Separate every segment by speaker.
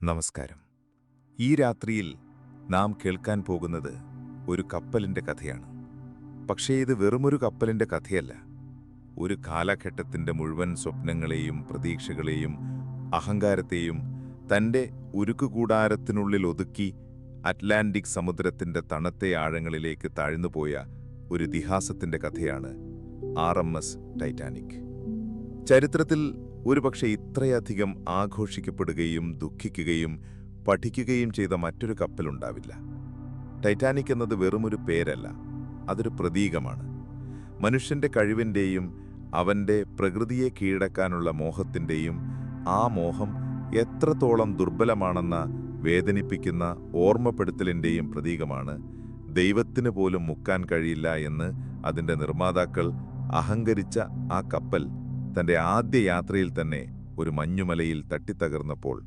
Speaker 1: നമസ്കാരം. ഈ രാത്രിയിൽ നാം കേൾക്കാൻ പോകുന്നത് ഒരു കപ്പലിൻ്റെ കഥയാണ്. പക്ഷേ ഇത് വെറുമൊരു കപ്പലിൻ്റെ കഥയല്ല. ഒരു കാലഘട്ടത്തിൻ്റെ മുഴുവൻ സ്വപ്നങ്ങളെയും പ്രതീക്ഷകളെയും അഹങ്കാരത്തെയും തൻ്റെ ഉരുക്കുകൂടാരത്തിനുള്ളിൽ ഒതുക്കി അറ്റ്ലാന്റിക് സമുദ്രത്തിൻ്റെ തണുത്ത ആഴങ്ങളിലേക്ക് താഴ്ന്നുപോയ ഒരു ഇതിഹാസത്തിൻ്റെ കഥയാണ് RMS ടൈറ്റാനിക്. ചരിത്രത്തിൽ ഒരുപക്ഷെ ഇത്രയധികം ആഘോഷിക്കപ്പെടുകയും ദുഃഖിക്കുകയും പഠിക്കുകയും ചെയ്ത മറ്റൊരു കപ്പലുണ്ടാവില്ല. ടൈറ്റാനിക് എന്നത് വെറുമൊരു പേരല്ല, അതൊരു പ്രതീകമാണ്. മനുഷ്യൻ്റെ കഴിവിൻ്റെയും അവൻ്റെ പ്രകൃതിയെ കീഴടക്കാനുള്ള മോഹത്തിൻ്റെയും ആ മോഹം എത്രത്തോളം ദുർബലമാണെന്ന വേദനിപ്പിക്കുന്ന ഓർമ്മപ്പെടുത്തലിൻ്റെയും പ്രതീകമാണ്. ദൈവത്തിന് പോലും മുക്കാൻ കഴിയില്ല എന്ന് അതിൻ്റെ നിർമ്മാതാക്കൾ അഹങ്കരിച്ച ആ കപ്പൽ തൻ്റെ ആദ്യ യാത്രയിൽ തന്നെ ഒരു മഞ്ഞുമലയിൽ തട്ടിത്തകർന്നപ്പോൾ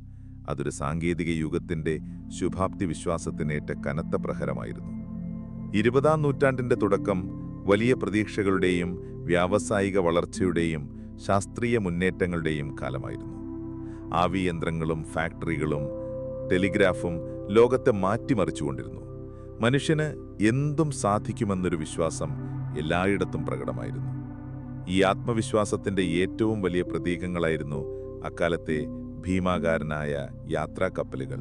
Speaker 1: അതൊരു സാങ്കേതിക യുഗത്തിൻ്റെ ശുഭാപ്തി വിശ്വാസത്തിനേറ്റ കനത്ത പ്രഹരമായിരുന്നു. 20-ാം നൂറ്റാണ്ടിൻ്റെ തുടക്കം വലിയ പ്രതീക്ഷകളുടെയും വ്യാവസായിക വളർച്ചയുടെയും ശാസ്ത്രീയ മുന്നേറ്റങ്ങളുടെയും കാലമായിരുന്നു. ആവിയന്ത്രങ്ങളും ഫാക്ടറികളും ടെലിഗ്രാഫും ലോകത്തെ മാറ്റിമറിച്ചുകൊണ്ടിരുന്നു. മനുഷ്യന് എന്തും സാധിക്കുമെന്നൊരു വിശ്വാസം എല്ലായിടത്തും പ്രകടമായിരുന്നു. ഈ ആത്മവിശ്വാസത്തിൻ്റെ ഏറ്റവും വലിയ പ്രതീകങ്ങളായിരുന്നു അക്കാലത്തെ ഭീമാകാരനായ യാത്രാക്കപ്പലുകൾ.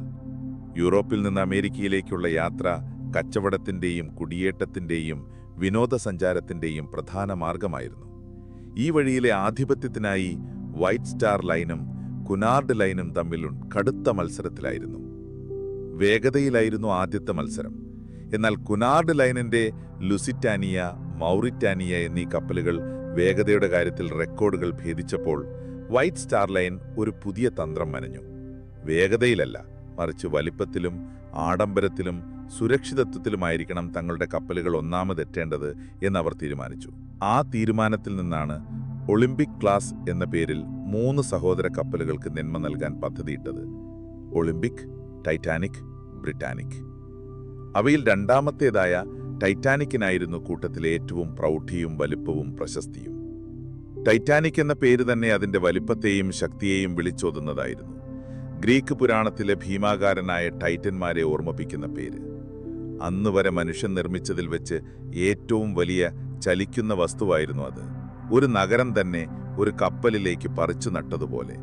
Speaker 1: യൂറോപ്പിൽ നിന്ന് അമേരിക്കയിലേക്കുള്ള യാത്ര കച്ചവടത്തിൻ്റെയും കുടിയേറ്റത്തിൻ്റെയും വിനോദസഞ്ചാരത്തിൻ്റെയും പ്രധാന മാർഗമായിരുന്നു. ഈ വഴിയിലെ ആധിപത്യത്തിനായി വൈറ്റ് സ്റ്റാർ ലൈനും കുനാർഡ് ലൈനും തമ്മിൽ കടുത്ത മത്സരത്തിലായിരുന്നു. വേഗതയിലായിരുന്നു ആദ്യത്തെ മത്സരം. എന്നാൽ കുനാർഡ് ലൈനിൻ്റെ ലുസിറ്റാനിയ, മൗറിറ്റാനിയ എന്നീ കപ്പലുകൾ വേഗതയുടെ കാര്യത്തിൽ റെക്കോർഡുകൾ ഭേദിച്ചപ്പോൾ വൈറ്റ് സ്റ്റാർ ലൈൻ ഒരു പുതിയ തന്ത്രം മെനഞ്ഞു. വേഗതയിലല്ല, മറിച്ച് വലിപ്പത്തിലും ആഡംബരത്തിലും സുരക്ഷിതത്വത്തിലുമായിരിക്കണം തങ്ങളുടെ കപ്പലുകൾ ഒന്നാമതെത്തേണ്ടത് എന്നവർ തീരുമാനിച്ചു. ആ തീരുമാനത്തിൽ നിന്നാണ് ഒളിമ്പിക് ക്ലാസ് എന്ന പേരിൽ 3 സഹോദര കപ്പലുകൾക്ക് ജന്മം നൽകാൻ പദ്ധതിയിട്ടത്: ഒളിമ്പിക്, ടൈറ്റാനിക്, ബ്രിട്ടാനിക്. അവയിൽ രണ്ടാമത്തേതായ ടൈറ്റാനിക്കിനായിരുന്നു കൂട്ടത്തിലെ ഏറ്റവും പ്രൗഢിയും വലിപ്പവും പ്രശസ്തിയും. ടൈറ്റാനിക് എന്ന പേര് തന്നെ അതിൻ്റെ വലിപ്പത്തെയും ശക്തിയെയും വിളിച്ചോതുന്നതായിരുന്നു. ഗ്രീക്ക് പുരാണത്തിലെ ഭീമാകാരനായ ടൈറ്റന്മാരെ ഓർമ്മിപ്പിക്കുന്ന പേര്. അന്നുവരെ മനുഷ്യൻ നിർമ്മിച്ചതിൽ വെച്ച് ഏറ്റവും വലിയ ചലിക്കുന്ന വസ്തുവായിരുന്നു അത്. ഒരു നഗരം തന്നെ ഒരു കപ്പലിലേക്ക് പറിച്ചു നട്ടതുപോലെ.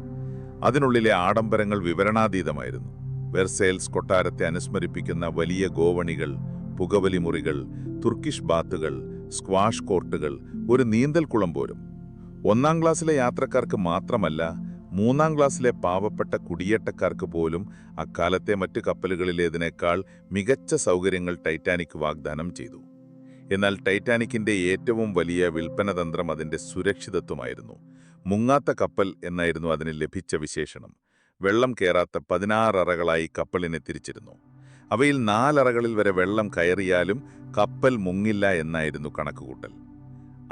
Speaker 1: അതിനുള്ളിലെ ആഡംബരങ്ങൾ വിവരണാതീതമായിരുന്നു. വെർസേൽസ് കൊട്ടാരത്തെ അനുസ്മരിപ്പിക്കുന്ന വലിയ ഗോവണികൾ, പുകവലിമുറികൾ, തുർക്കിഷ് ബാത്തുകൾ, സ്ക്വാഷ് കോർട്ടുകൾ, ഒരു നീന്തൽക്കുളം പോലും. 1-ാം ക്ലാസ്സിലെ യാത്രക്കാർക്ക് മാത്രമല്ല, 3-ാം ക്ലാസ്സിലെ പാവപ്പെട്ട കുടിയേറ്റക്കാർക്ക് പോലും അക്കാലത്തെ മറ്റ് കപ്പലുകളിലേതിനേക്കാൾ മികച്ച സൗകര്യങ്ങൾ ടൈറ്റാനിക് വാഗ്ദാനം ചെയ്തു. എന്നാൽ ടൈറ്റാനിക്കിൻ്റെ ഏറ്റവും വലിയ വിൽപ്പനതന്ത്രം അതിൻ്റെ സുരക്ഷിതത്വമായിരുന്നു. മുങ്ങാത്ത കപ്പൽ എന്നായിരുന്നു അതിന് ലഭിച്ച വിശേഷണം. വെള്ളം കയറാത്ത 16 അറകളായി കപ്പലിനെ തിരിച്ചിരുന്നു. അവയിൽ 4 അറകളിൽ വരെ വെള്ളം കയറിയാലും കപ്പൽ മുങ്ങില്ല എന്നായിരുന്നു കണക്കുകൂട്ടൽ.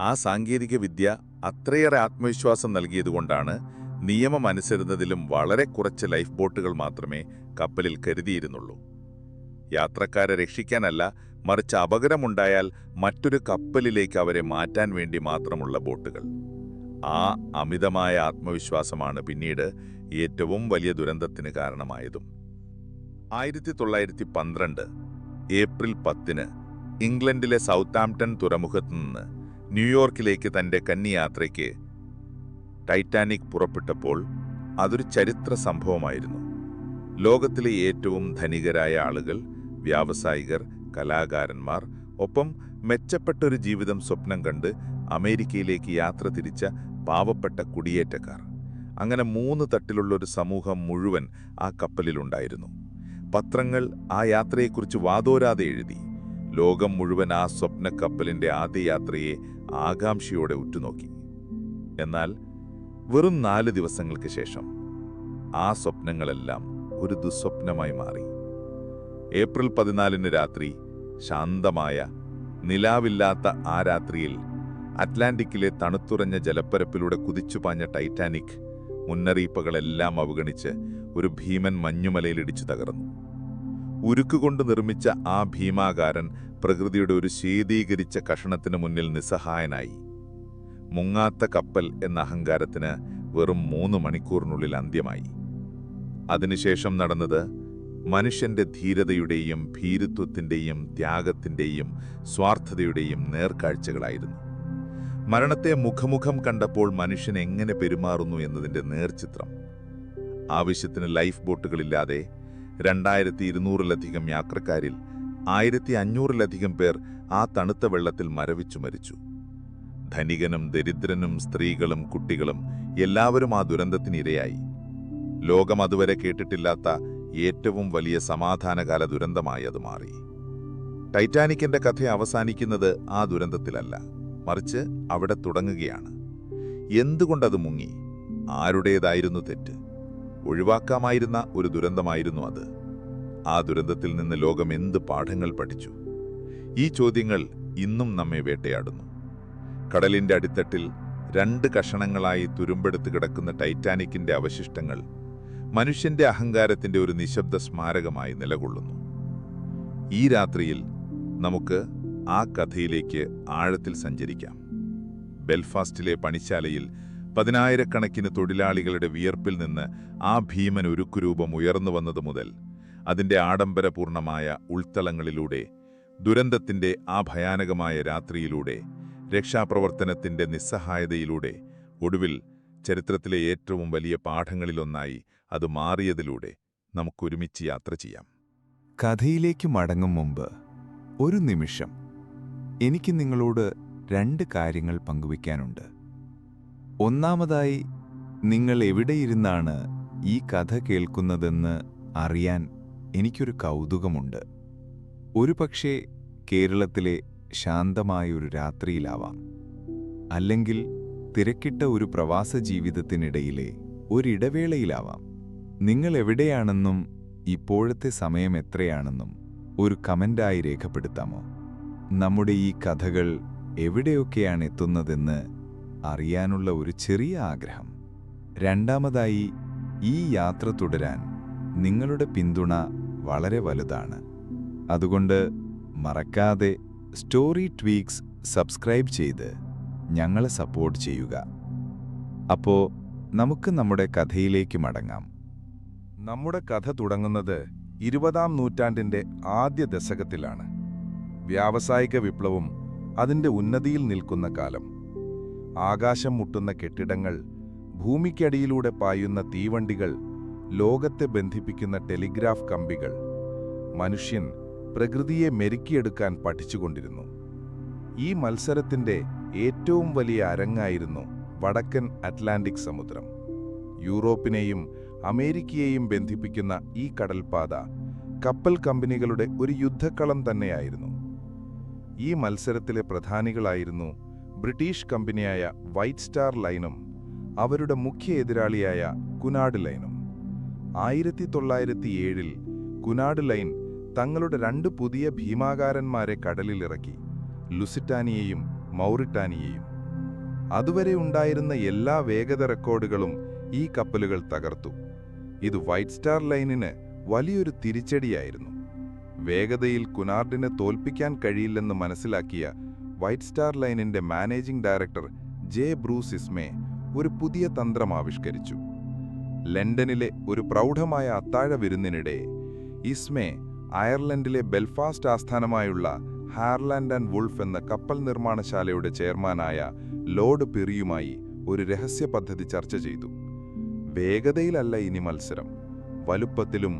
Speaker 1: ആ സാങ്കേതിക വിദ്യ അത്രയേറെ ആത്മവിശ്വാസം നൽകിയതുകൊണ്ടാണ് നിയമം അനുസരിക്കുന്നതിലും വളരെ കുറച്ച് ലൈഫ് ബോട്ടുകൾ മാത്രമേ കപ്പലിൽ കരുതിയിരുന്നുള്ളൂ. യാത്രക്കാരെ രക്ഷിക്കാനല്ല, മറിച്ച് അപകടമുണ്ടായാൽ മറ്റൊരു കപ്പലിലേക്ക് അവരെ മാറ്റാൻ വേണ്ടി മാത്രമുള്ള ബോട്ടുകൾ. ആ അമിതമായ ആത്മവിശ്വാസമാണ് പിന്നീട് ഏറ്റവും വലിയ ദുരന്തത്തിന് കാരണമായതും. 1912 ഏപ്രിൽ 10 ഇംഗ്ലണ്ടിലെ സൗത്താംപ്ടൺ തുറമുഖത്ത് നിന്ന് ന്യൂയോർക്കിലേക്ക് തൻ്റെ കന്നിയാത്രയ്ക്ക് ടൈറ്റാനിക് പുറപ്പെട്ടപ്പോൾ അതൊരു ചരിത്ര സംഭവമായിരുന്നു. ലോകത്തിലെ ഏറ്റവും ധനികരായ ആളുകൾ, വ്യാവസായികർ, കലാകാരന്മാർ, ഒപ്പം മെച്ചപ്പെട്ടൊരു ജീവിതം സ്വപ്നം കണ്ട് അമേരിക്കയിലേക്ക് യാത്ര തിരിച്ച പാവപ്പെട്ട കുടിയേറ്റക്കാർ, അങ്ങനെ 3 തട്ടിലുള്ളൊരു സമൂഹം മുഴുവൻ ആ കപ്പലിലുണ്ടായിരുന്നു. പത്രങ്ങൾ ആ യാത്രയെക്കുറിച്ച് വാതോരാതെ എഴുതി. ലോകം മുഴുവൻ ആ സ്വപ്ന കപ്പലിൻ്റെ ആദ്യ യാത്രയെ ആകാംക്ഷയോടെ ഉറ്റുനോക്കി. എന്നാൽ വെറും 4 ദിവസങ്ങൾക്ക് ശേഷം ആ സ്വപ്നങ്ങളെല്ലാം ഒരു ദുസ്വപ്നമായി മാറി. ഏപ്രിൽ 14 രാത്രി, ശാന്തമായ നിലാവില്ലാത്ത ആ രാത്രിയിൽ അറ്റ്ലാന്റിക്കിലെ തണുത്തുറഞ്ഞ ജലപ്പരപ്പിലൂടെ കുതിച്ചുപാഞ്ഞ ടൈറ്റാനിക് മുന്നറിയിപ്പുകളെല്ലാം അവഗണിച്ച് ഒരു ഭീമൻ മഞ്ഞുമലയിലിടിച്ചു തകർന്നു. ഉരുക്കുകൊണ്ട് നിർമ്മിച്ച ആ ഭീമാകാരൻ പ്രകൃതിയുടെ ഒരു ശീതീകരിച്ച കഷണത്തിനു മുന്നിൽ നിസ്സഹായനായി. മുങ്ങാത്ത കപ്പൽ എന്ന അഹങ്കാരത്തിന് വെറും 3 മണിക്കൂറിനുള്ളിൽ അന്ത്യമായി. അതിനുശേഷം നടന്നത് മനുഷ്യന്റെ ധീരതയുടെയും ഭീരുത്വത്തിന്റെയും ത്യാഗത്തിന്റെയും സ്വാർത്ഥതയുടെയും നേർക്കാഴ്ചകളായിരുന്നു. മരണത്തെ മുഖമുഖം കണ്ടപ്പോൾ മനുഷ്യൻ എങ്ങനെ പെരുമാറുന്നു എന്നതിന്റെ നേർചിത്രം. ആവശ്യത്തിന് ലൈഫ് ബോട്ടുകളില്ലാതെ 2200-ലധികം യാത്രക്കാരിൽ 1500-ലധികം പേർ ആ തണുത്ത വെള്ളത്തിൽ മരവിച്ചു മരിച്ചു. ധനികനും ദരിദ്രനും സ്ത്രീകളും കുട്ടികളും എല്ലാവരും ആ ദുരന്തത്തിനിരയായി. ലോകം അതുവരെ കേട്ടിട്ടില്ലാത്ത ഏറ്റവും വലിയ സമാധാനകാല ദുരന്തമായി അത് മാറി. ടൈറ്റാനിക്കിന്റെ കഥ അവസാനിക്കുന്നത് ആ ദുരന്തത്തിലല്ല, മറിച്ച് അവിടെ തുടങ്ങുകയാണ്. എന്തുകൊണ്ടത് മുങ്ങി? ആരുടേതായിരുന്നു തെറ്റ്? ഒഴിവാക്കാമായിരുന്ന ഒരു ദുരന്തമായിരുന്നു അത്. ആ ദുരന്തത്തിൽ നിന്ന് ലോകം എന്ത് പാഠങ്ങൾ പഠിച്ചു? ഈ ചോദ്യങ്ങൾ ഇന്നും നമ്മെ വേട്ടയാടുന്നു. കടലിന്റെ അടിത്തട്ടിൽ 2 കഷണങ്ങളായി തുരുമ്പെടുത്ത് കിടക്കുന്ന ടൈറ്റാനിക്കിന്റെ അവശിഷ്ടങ്ങൾ മനുഷ്യന്റെ അഹങ്കാരത്തിന്റെ ഒരു നിശബ്ദ സ്മാരകമായി നിലകൊള്ളുന്നു. ഈ രാത്രിയിൽ നമുക്ക് ആ കഥയിലേക്ക് ആഴത്തിൽ സഞ്ചരിക്കാം. ബെൽഫാസ്റ്റിലെ പണിശാലയിൽ 10,000-കണക്കിന് തൊഴിലാളികളുടെ വിയർപ്പിൽ നിന്ന് ആ ഭീമൻ ഉരുക്കുരൂപം ഉയർന്നു വന്നത് മുതൽ അതിന്റെ ആഡംബരപൂർണമായ ഉൾത്തളങ്ങളിലൂടെ, ദുരന്തത്തിന്റെ ആ ഭയാനകമായ രാത്രിയിലൂടെ, രക്ഷാപ്രവർത്തനത്തിന്റെ നിസ്സഹായതയിലൂടെ, ഒടുവിൽ ചരിത്രത്തിലെ ഏറ്റവും വലിയ പാഠങ്ങളിലൊന്നായി അത് മാറിയതിലൂടെ നമുക്കൊരുമിച്ച് യാത്ര ചെയ്യാം.
Speaker 2: കഥയിലേക്ക് മടങ്ങും മുമ്പ് ഒരു നിമിഷം എനിക്ക് നിങ്ങളോട് 2 കാര്യങ്ങൾ പങ്കുവയ്ക്കാനുണ്ട്. ഒന്നാമതായി, നിങ്ങൾ എവിടെയിരുന്നാണ് ഈ കഥ കേൾക്കുന്നതെന്ന് അറിയാൻ എനിക്കൊരു കൗതുകമുണ്ട്. ഒരുപക്ഷേ കേരളത്തിലെ ശാന്തമായൊരു രാത്രിയിലാവാം, അല്ലെങ്കിൽ തിരക്കിട്ട ഒരു പ്രവാസ ജീവിതത്തിനിടയിലെ ഒരിടവേളയിലാവാം. നിങ്ങൾ എവിടെയാണെന്നും ഇപ്പോഴത്തെ സമയം എത്രയാണെന്നും ഒരു കമൻ്റായി രേഖപ്പെടുത്താമോ? നമ്മുടെ ഈ കഥകൾ എവിടെയൊക്കെയാണ് എത്തുന്നതെന്ന് അറിയാനുള്ള ഒരു ചെറിയ ആഗ്രഹം. രണ്ടാമതായി, ഈ യാത്ര തുടരാൻ നിങ്ങളുടെ പിന്തുണ വളരെ വലുതാണ്. അതുകൊണ്ട് മറക്കാതെ സ്റ്റോറി ട്വീക്സ് സബ്സ്ക്രൈബ് ചെയ്ത് ഞങ്ങളെ സപ്പോർട്ട് ചെയ്യുക. അപ്പോൾ നമുക്ക് നമ്മുടെ കഥയിലേക്ക് മടങ്ങാം.
Speaker 3: നമ്മുടെ കഥ തുടങ്ങുന്നത് 20-ാം നൂറ്റാണ്ടിന്റെ ആദ്യ ദശകത്തിലാണ്. വ്യാവസായിക വിപ്ലവം അതിന്റെ ഉന്നതിയിൽ നിൽക്കുന്ന കാലം. ആകാശം മുട്ടുന്ന കെട്ടിടങ്ങൾ, ഭൂമിക്കടിയിലൂടെ പായുന്ന തീവണ്ടികൾ, ലോകത്തെ ബന്ധിപ്പിക്കുന്ന ടെലിഗ്രാഫ് കമ്പികൾ. മനുഷ്യൻ പ്രകൃതിയെ മെരുക്കിയെടുക്കാൻ പഠിച്ചുകൊണ്ടിരുന്നു. ഈ മത്സരത്തിന്റെ ഏറ്റവും വലിയ അരങ്ങായിരുന്നു വടക്കൻ അറ്റ്ലാന്റിക് സമുദ്രം. യൂറോപ്പിനെയും അമേരിക്കയെയും ബന്ധിപ്പിക്കുന്ന ഈ കടൽപ്പാത കപ്പൽ കമ്പനികളുടെ ഒരു യുദ്ധക്കളം തന്നെയായിരുന്നു. ഈ മത്സരത്തിലെ പ്രധാനികളായിരുന്നു ബ്രിട്ടീഷ് കമ്പനിയായ വൈറ്റ് സ്റ്റാർ ലൈനും അവരുടെ മുഖ്യ എതിരാളിയായ കുനാഡ് ലൈനും. 1907-ൽ കുനാഡ് ലൈൻ തങ്ങളുടെ 2 പുതിയ ഭീമാകാരന്മാരെ കടലിലിറക്കി, ലുസിറ്റാനിയെയും മൗറിറ്റാനിയെയും. അതുവരെ ഉണ്ടായിരുന്ന എല്ലാ വേഗത റെക്കോർഡുകളും ഈ കപ്പലുകൾ തകർത്തു. ഇത് വൈറ്റ് സ്റ്റാർ ലൈനിന് വലിയൊരു തിരിച്ചടിയായിരുന്നു. വേഗതയിൽ കുനാർഡിനെ തോൽപ്പിക്കാൻ കഴിയില്ലെന്ന് മനസ്സിലാക്കിയ വൈറ്റ് സ്റ്റാർ ലൈനിന്റെ മാനേജിംഗ് ഡയറക്ടർ ജെ ബ്രൂസ് ഇസ്മേ ഒരു പുതിയ തന്ത്രം ആവിഷ്കരിച്ചു. ലണ്ടനിലെ ഒരു പ്രൗഢമായ അത്താഴ വിരുന്നിനിടെ ഇസ്മേ അയർലൻഡിലെ ബെൽഫാസ്റ്റ് ആസ്ഥാനമായുള്ള ഹാർലാൻഡ് ആൻഡ് വുൾഫ് എന്ന കപ്പൽ നിർമ്മാണശാലയുടെ ചെയർമാനായ ലോർഡ് പിറിയുമായി ഒരു രഹസ്യ പദ്ധതി ചർച്ച ചെയ്തു. വേഗതയിലല്ല ഇനി മത്സരം, വലുപ്പത്തിലും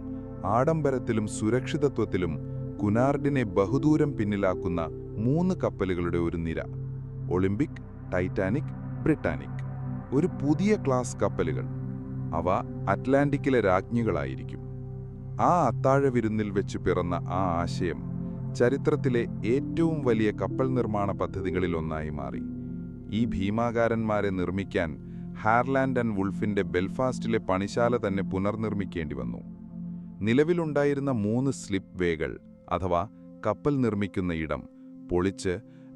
Speaker 3: ആഡംബരത്തിലും സുരക്ഷിതത്വത്തിലും കുനാർഡിനെ ബഹുദൂരം പിന്നിലാക്കുന്ന 3 കപ്പലുകളുടെ ഒരു നിര: ഒളിമ്പിക്, ടൈറ്റാനിക്, ബ്രിട്ടാനിക്. ഒരു പുതിയ ക്ലാസ് കപ്പലുകൾ. അവ അറ്റ്ലാന്റിക്കിലെ രാജ്ഞികളായിരിക്കും. ആ അത്താഴ വിരുന്നിൽ വെച്ച് പിറന്ന ആ ആശയം ചരിത്രത്തിലെ ഏറ്റവും വലിയ കപ്പൽ നിർമ്മാണ പദ്ധതികളിലൊന്നായി മാറി. ഈ ഭീമാകാരന്മാരെ നിർമ്മിക്കാൻ ഹാർലാൻഡ് ആൻഡ് വുൾഫിന്റെ ബെൽഫാസ്റ്റിലെ പണിശാല തന്നെ പുനർനിർമ്മിക്കേണ്ടി വന്നു. നിലവിലുണ്ടായിരുന്ന 3 സ്ലിപ്പ് വേകൾ അഥവാ കപ്പൽ നിർമ്മിക്കുന്ന ഇടം പൊളിച്ച്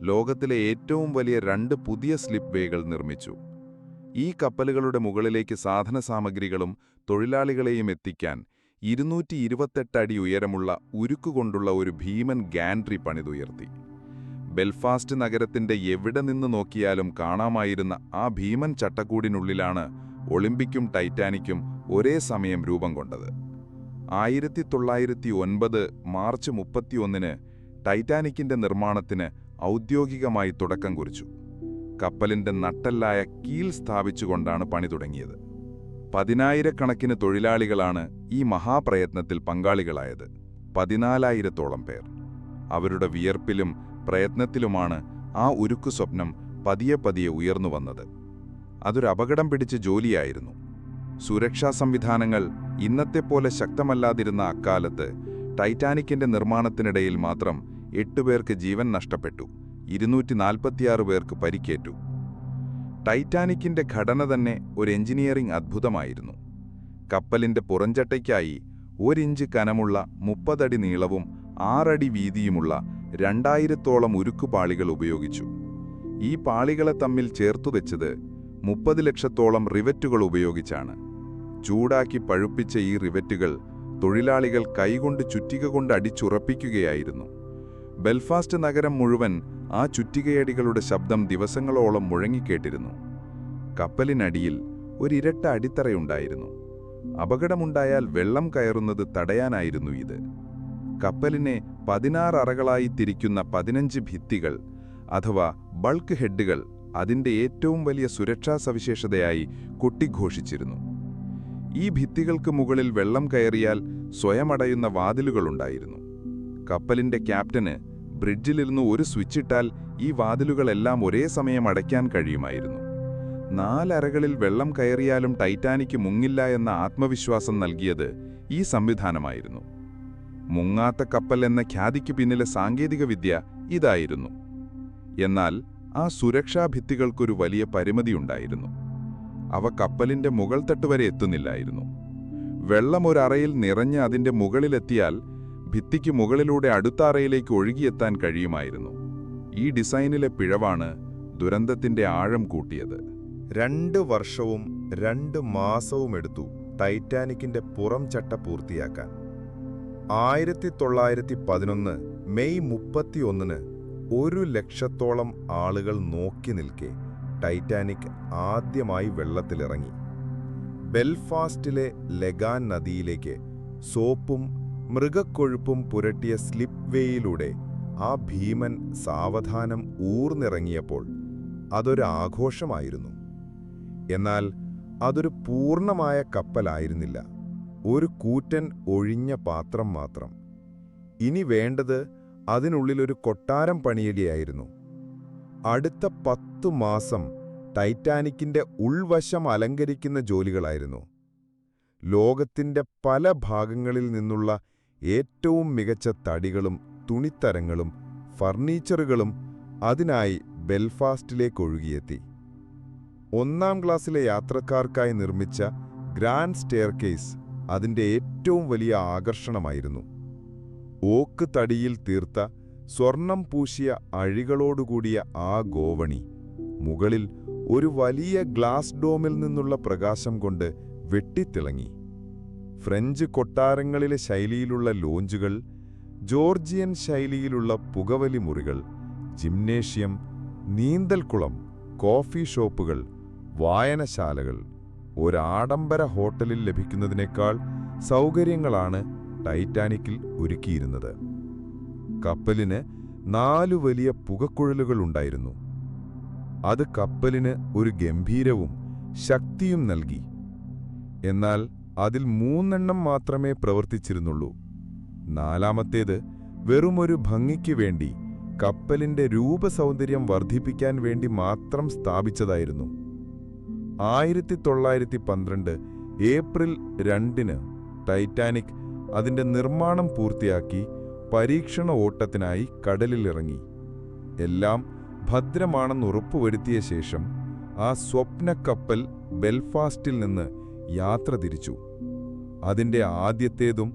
Speaker 3: ലോകത്തിലെ ഏറ്റവും വലിയ 2 പുതിയ സ്ലിപ്പ് വേകൾ നിർമ്മിച്ചു. ഈ കപ്പലുകളുടെ മുകളിലേക്ക് സാധന സാമഗ്രികളും തൊഴിലാളികളെയും എത്തിക്കാൻ 228 അടി ഉയരമുള്ള ഉരുക്കുകൊണ്ടുള്ള ഒരു ഭീമൻ ഗാൻട്രി പണിതുയർത്തി. ബെൽഫാസ്റ്റ് നഗരത്തിന്റെ എവിടെ നിന്ന് നോക്കിയാലും കാണാമായിരുന്ന ആ ഭീമൻ ചട്ടക്കൂടിനുള്ളിലാണ് ഒളിമ്പിക്കും ടൈറ്റാനിക്കും ഒരേ സമയം രൂപം കൊണ്ടത്. 1909 മാർച്ച് 31 ടൈറ്റാനിക്കിന്റെ നിർമ്മാണത്തിന് ഔദ്യോഗികമായി തുടക്കം കുറിച്ചു. കപ്പലിന്റെ നട്ടെല്ലായ കീൽ സ്ഥാപിച്ചുകൊണ്ടാണ് പണി തുടങ്ങിയത്. 10,000-കണക്കിന് തൊഴിലാളികളാണ് ഈ മഹാപ്രയത്നത്തിൽ പങ്കാളികളായത്. 14,000-ഓളം പേർ. അവരുടെ വിയർപ്പിലും പ്രയത്നത്തിലുമാണ് ആ ഉരുക്കു സ്വപ്നം പതിയെ പതിയെ ഉയർന്നു വന്നത്. അതൊരു അപകടം പിടിച്ച ജോലിയായിരുന്നു. സുരക്ഷാ സംവിധാനങ്ങൾ ഇന്നത്തെപ്പോലെ ശക്തമല്ലാതിരുന്ന അക്കാലത്ത് ടൈറ്റാനിക്കിന്റെ നിർമ്മാണത്തിനിടയിൽ മാത്രം 8 പേർക്ക് ജീവൻ നഷ്ടപ്പെട്ടു, 246 പേർക്ക് പരിക്കേറ്റു. ടൈറ്റാനിക്കിന്റെ ഘടന തന്നെ ഒരു എഞ്ചിനീയറിംഗ് അദ്ഭുതമായിരുന്നു. കപ്പലിന്റെ പുറംചട്ടയ്ക്കായി 1 ഇഞ്ച് കനമുള്ള 30 അടി നീളവും 6 അടി വീതിയുമുള്ള 2000-ഓളം ഉരുക്കുപാളികൾ ഉപയോഗിച്ചു. ഈ പാളികളെ തമ്മിൽ ചേർത്തുവെച്ചത് 30 ലക്ഷത്തോളം റിവറ്റുകൾ ഉപയോഗിച്ചാണ്. ചൂടാക്കി പഴുപ്പിച്ച ഈ റിവറ്റുകൾ തൊഴിലാളികൾ കൈകൊണ്ട് ചുറ്റിക കൊണ്ട് അടിച്ചുറപ്പിക്കുകയായിരുന്നു. ബെൽഫാസ്റ്റ് നഗരം മുഴുവൻ ആ ചുറ്റികയടികളുടെ ശബ്ദം ദിവസങ്ങളോളം മുഴങ്ങിക്കേട്ടിരുന്നു. കപ്പലിനടിയിൽ ഒരിരട്ട അടിത്തറയുണ്ടായിരുന്നു. അപകടമുണ്ടായാൽ വെള്ളം കയറുന്നത് തടയാനായിരുന്നു ഇത്. കപ്പലിനെ 16 അറകളായി തിരിക്കുന്ന 15 ഭിത്തികൾ അഥവാ ബൾക്ക് ഹെഡുകൾ അതിന്റെ ഏറ്റവും വലിയ സുരക്ഷാ സവിശേഷതയായി കൊട്ടിഘോഷിച്ചിരുന്നു. ഈ ഭിത്തികൾക്ക് മുകളിൽ വെള്ളം കയറിയാൽ സ്വയമടയുന്ന വാതിലുകളുണ്ടായിരുന്നു. കപ്പലിന്റെ ക്യാപ്റ്റന് ബ്രിഡ്ജിലിരുന്ന് ഒരു സ്വിച്ചിട്ടാൽ ഈ വാതിലുകളെല്ലാം ഒരേ സമയം അടയ്ക്കാൻ കഴിയുമായിരുന്നു. 4 അറകളിൽ വെള്ളം കയറിയാലും ടൈറ്റാനിക് മുങ്ങില്ല എന്ന ആത്മവിശ്വാസം നൽകിയത് ഈ സംവിധാനമായിരുന്നു. മുങ്ങാത്ത കപ്പൽ എന്ന ഖ്യാതിക്ക് പിന്നിലെ സാങ്കേതികവിദ്യ ഇതായിരുന്നു. എന്നാൽ ആ സുരക്ഷാ ഭിത്തികൾക്കൊരു വലിയ പരിമിതിയുണ്ടായിരുന്നു. അവ കപ്പലിന്റെ മുകൾ തട്ട് വരെ എത്തുന്നില്ലായിരുന്നു. വെള്ളം ഒരറയിൽ നിറഞ്ഞ് അതിന്റെ മുകളിലെത്തിയാൽ ഭിത്തിക്ക് മുകളിലൂടെ അടുത്ത അറയിലേക്ക് ഒഴുകിയെത്താൻ കഴിയുമായിരുന്നു. ഈ ഡിസൈനിലെ പിഴവാണ് ദുരന്തത്തിന്റെ ആഴം കൂട്ടിയത്.
Speaker 4: 2 വർഷവും 2 മാസവും എടുത്തു ടൈറ്റാനിക്കിന്റെ പുറം ചട്ട പൂർത്തിയാക്കാൻ. 1911 മെയ് 31 1 ലക്ഷത്തോളം ആളുകൾ നോക്കി നിൽക്കെ ടൈറ്റാനിക് ആദ്യമായി വെള്ളത്തിലിറങ്ങി. ബെൽഫാസ്റ്റിലെ ലെഗാൻ നദിയിലേക്ക് സോപ്പും മൃഗക്കൊഴുപ്പും പുരട്ടിയ സ്ലിപ്പ് വേയിലൂടെ ആ ഭീമൻ സാവധാനം ഊർന്നിറങ്ങിയപ്പോൾ അതൊരു ആഘോഷമായിരുന്നു. എന്നാൽ അതൊരു പൂർണ്ണമായ കപ്പലായിരുന്നില്ല, ഒരു കൂറ്റൻ ഒഴിഞ്ഞ പാത്രം മാത്രം. ഇനി വേണ്ടത് അതിനുള്ളിലൊരു കൊട്ടാരം പണിയുകയായിരുന്നു. അടുത്ത 10 മാസം ടൈറ്റാനിക്കിന്റെ ഉൾവശം അലങ്കരിക്കുന്ന ജോലികളായിരുന്നു. ലോകത്തിന്റെ പല ഭാഗങ്ങളിൽ നിന്നുള്ള ഏറ്റവും മികച്ച തടികളും തുണിത്തരങ്ങളും ഫർണിച്ചറുകളും അതിനായി ബെൽഫാസ്റ്റിലേക്കൊഴുകിയെത്തി. 1-ാം ക്ലാസ്സിലെ യാത്രക്കാർക്കായി നിർമ്മിച്ച ഗ്രാൻഡ് സ്റ്റെയർകേസ് അതിന്റെ ഏറ്റവും വലിയ ആകർഷണമായിരുന്നു. ഓക്ക് തടിയിൽ തീർത്ത സ്വർണം പൂശിയ അഴികളോടുകൂടിയ ആ ഗോവണി മുകളിൽ ഒരു വലിയ ഗ്ലാസ് ഡോമിൽ നിന്നുള്ള പ്രകാശം കൊണ്ട് വെട്ടിത്തിളങ്ങി. ഫ്രഞ്ച് കൊട്ടാരങ്ങളിലെ ശൈലിയിലുള്ള ലോഞ്ചുകൾ, ജോർജിയൻ ശൈലിയിലുള്ള പുകവലി മുറികൾ, ജിംനേഷ്യം, നീന്തൽക്കുളം, കോഫി ഷോപ്പുകൾ, വായനശാലകൾ ഒരാഡംബര ഹോട്ടലിൽ ലഭിക്കുന്നതിനേക്കാൾ സൗകര്യങ്ങളാണ് ടൈറ്റാനിക്കിൽ ഒരുക്കിയിരുന്നത്. കപ്പലിന് 4 വലിയ പുകക്കുഴലുകളുണ്ടായിരുന്നു. അത് കപ്പലിന് ഒരു ഗംഭീരവും ശക്തിയും നൽകി. എന്നാൽ അതിൽ 3 മാത്രമേ പ്രവർത്തിച്ചിരുന്നുള്ളൂ. 4-മത്തേത് വെറുമൊരു ഭംഗിക്ക് വേണ്ടി, കപ്പലിന്റെ രൂപസൗന്ദര്യം വർദ്ധിപ്പിക്കാൻ വേണ്ടി മാത്രം സ്ഥാപിച്ചതായിരുന്നു. 1912 ഏപ്രിൽ 2 ടൈറ്റാനിക് അതിന്റെ നിർമ്മാണം പൂർത്തിയാക്കി പരീക്ഷണ ഓട്ടത്തിനായി കടലിലിറങ്ങി. എല്ലാം ഭദ്രമാണെന്ന് ഉറപ്പുവരുത്തിയ ശേഷം ആ സ്വപ്നക്കപ്പൽ ബെൽഫാസ്റ്റിൽ നിന്ന് യാത്ര തിരിച്ചു. അതിന്റെ ആദ്യത്തേതും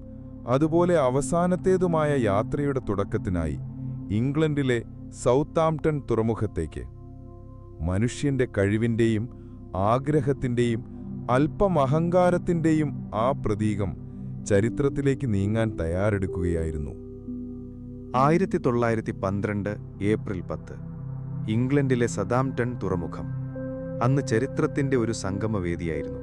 Speaker 4: അതുപോലെ അവസാനത്തേതുമായ യാത്രയുടെ തുടക്കത്തിനായി ഇംഗ്ലണ്ടിലെ സൗത്താംപ്ടൺ തുറമുഖത്തേക്ക്. മനുഷ്യന്റെ കഴിവിന്റെയും ആഗ്രഹത്തിന്റെയും അല്പമഹങ്കാരത്തിന്റെയും ആ പ്രതീകം ചരിത്രത്തിലേക്ക് നീങ്ങാൻ തയ്യാറെടുക്കുകയായിരുന്നു.
Speaker 5: 1912 ഏപ്രിൽ 10 ഇംഗ്ലണ്ടിലെ സതാംപ്ടൺ തുറമുഖം അന്ന് ചരിത്രത്തിന്റെ ഒരു സംഗമവേദിയായിരുന്നു.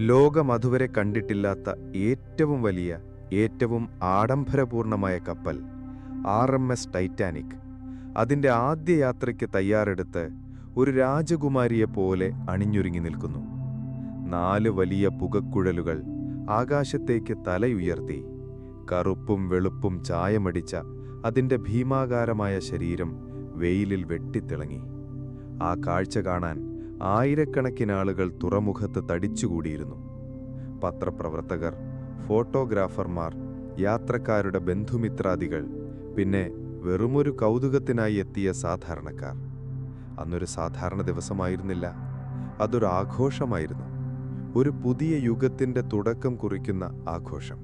Speaker 5: ലോകം അതുവരെ കണ്ടിട്ടില്ലാത്ത ഏറ്റവും വലിയ, ഏറ്റവും ആഡംബരപൂർണമായ കപ്പൽ RMS ടൈറ്റാനിക് അതിൻ്റെ ആദ്യ യാത്രയ്ക്ക് തയ്യാറെടുത്ത് ഒരു രാജകുമാരിയെപ്പോലെ അണിഞ്ഞൊരുങ്ങി നിൽക്കുന്നു. 4 വലിയ പുകക്കുഴലുകൾ ആകാശത്തേക്ക് തലയുയർത്തി, കറുപ്പും വെളുപ്പും ചായമടിച്ച അതിൻ്റെ ഭീമാകാരമായ ശരീരം വെയിലിൽ വെട്ടിത്തിളങ്ങി. ആ കാഴ്ച കാണാൻ ആയിരക്കണക്കിനാളുകൾ തുറമുഖത്ത് തടിച്ചുകൂടിയിരുന്നു. പത്രപ്രവർത്തകർ, ഫോട്ടോഗ്രാഫർമാർ, യാത്രക്കാരുടെ ബന്ധുമിത്രാദികൾ, പിന്നെ വെറുമൊരു കൗതുകത്തിനായി എത്തിയ സാധാരണക്കാർ. അന്നൊരു സാധാരണ ദിവസമായിരുന്നില്ല, അതൊരു ആഘോഷമായിരുന്നു. ഒരു പുതിയ യുഗത്തിൻ്റെ തുടക്കം കുറിക്കുന്ന ആഘോഷം.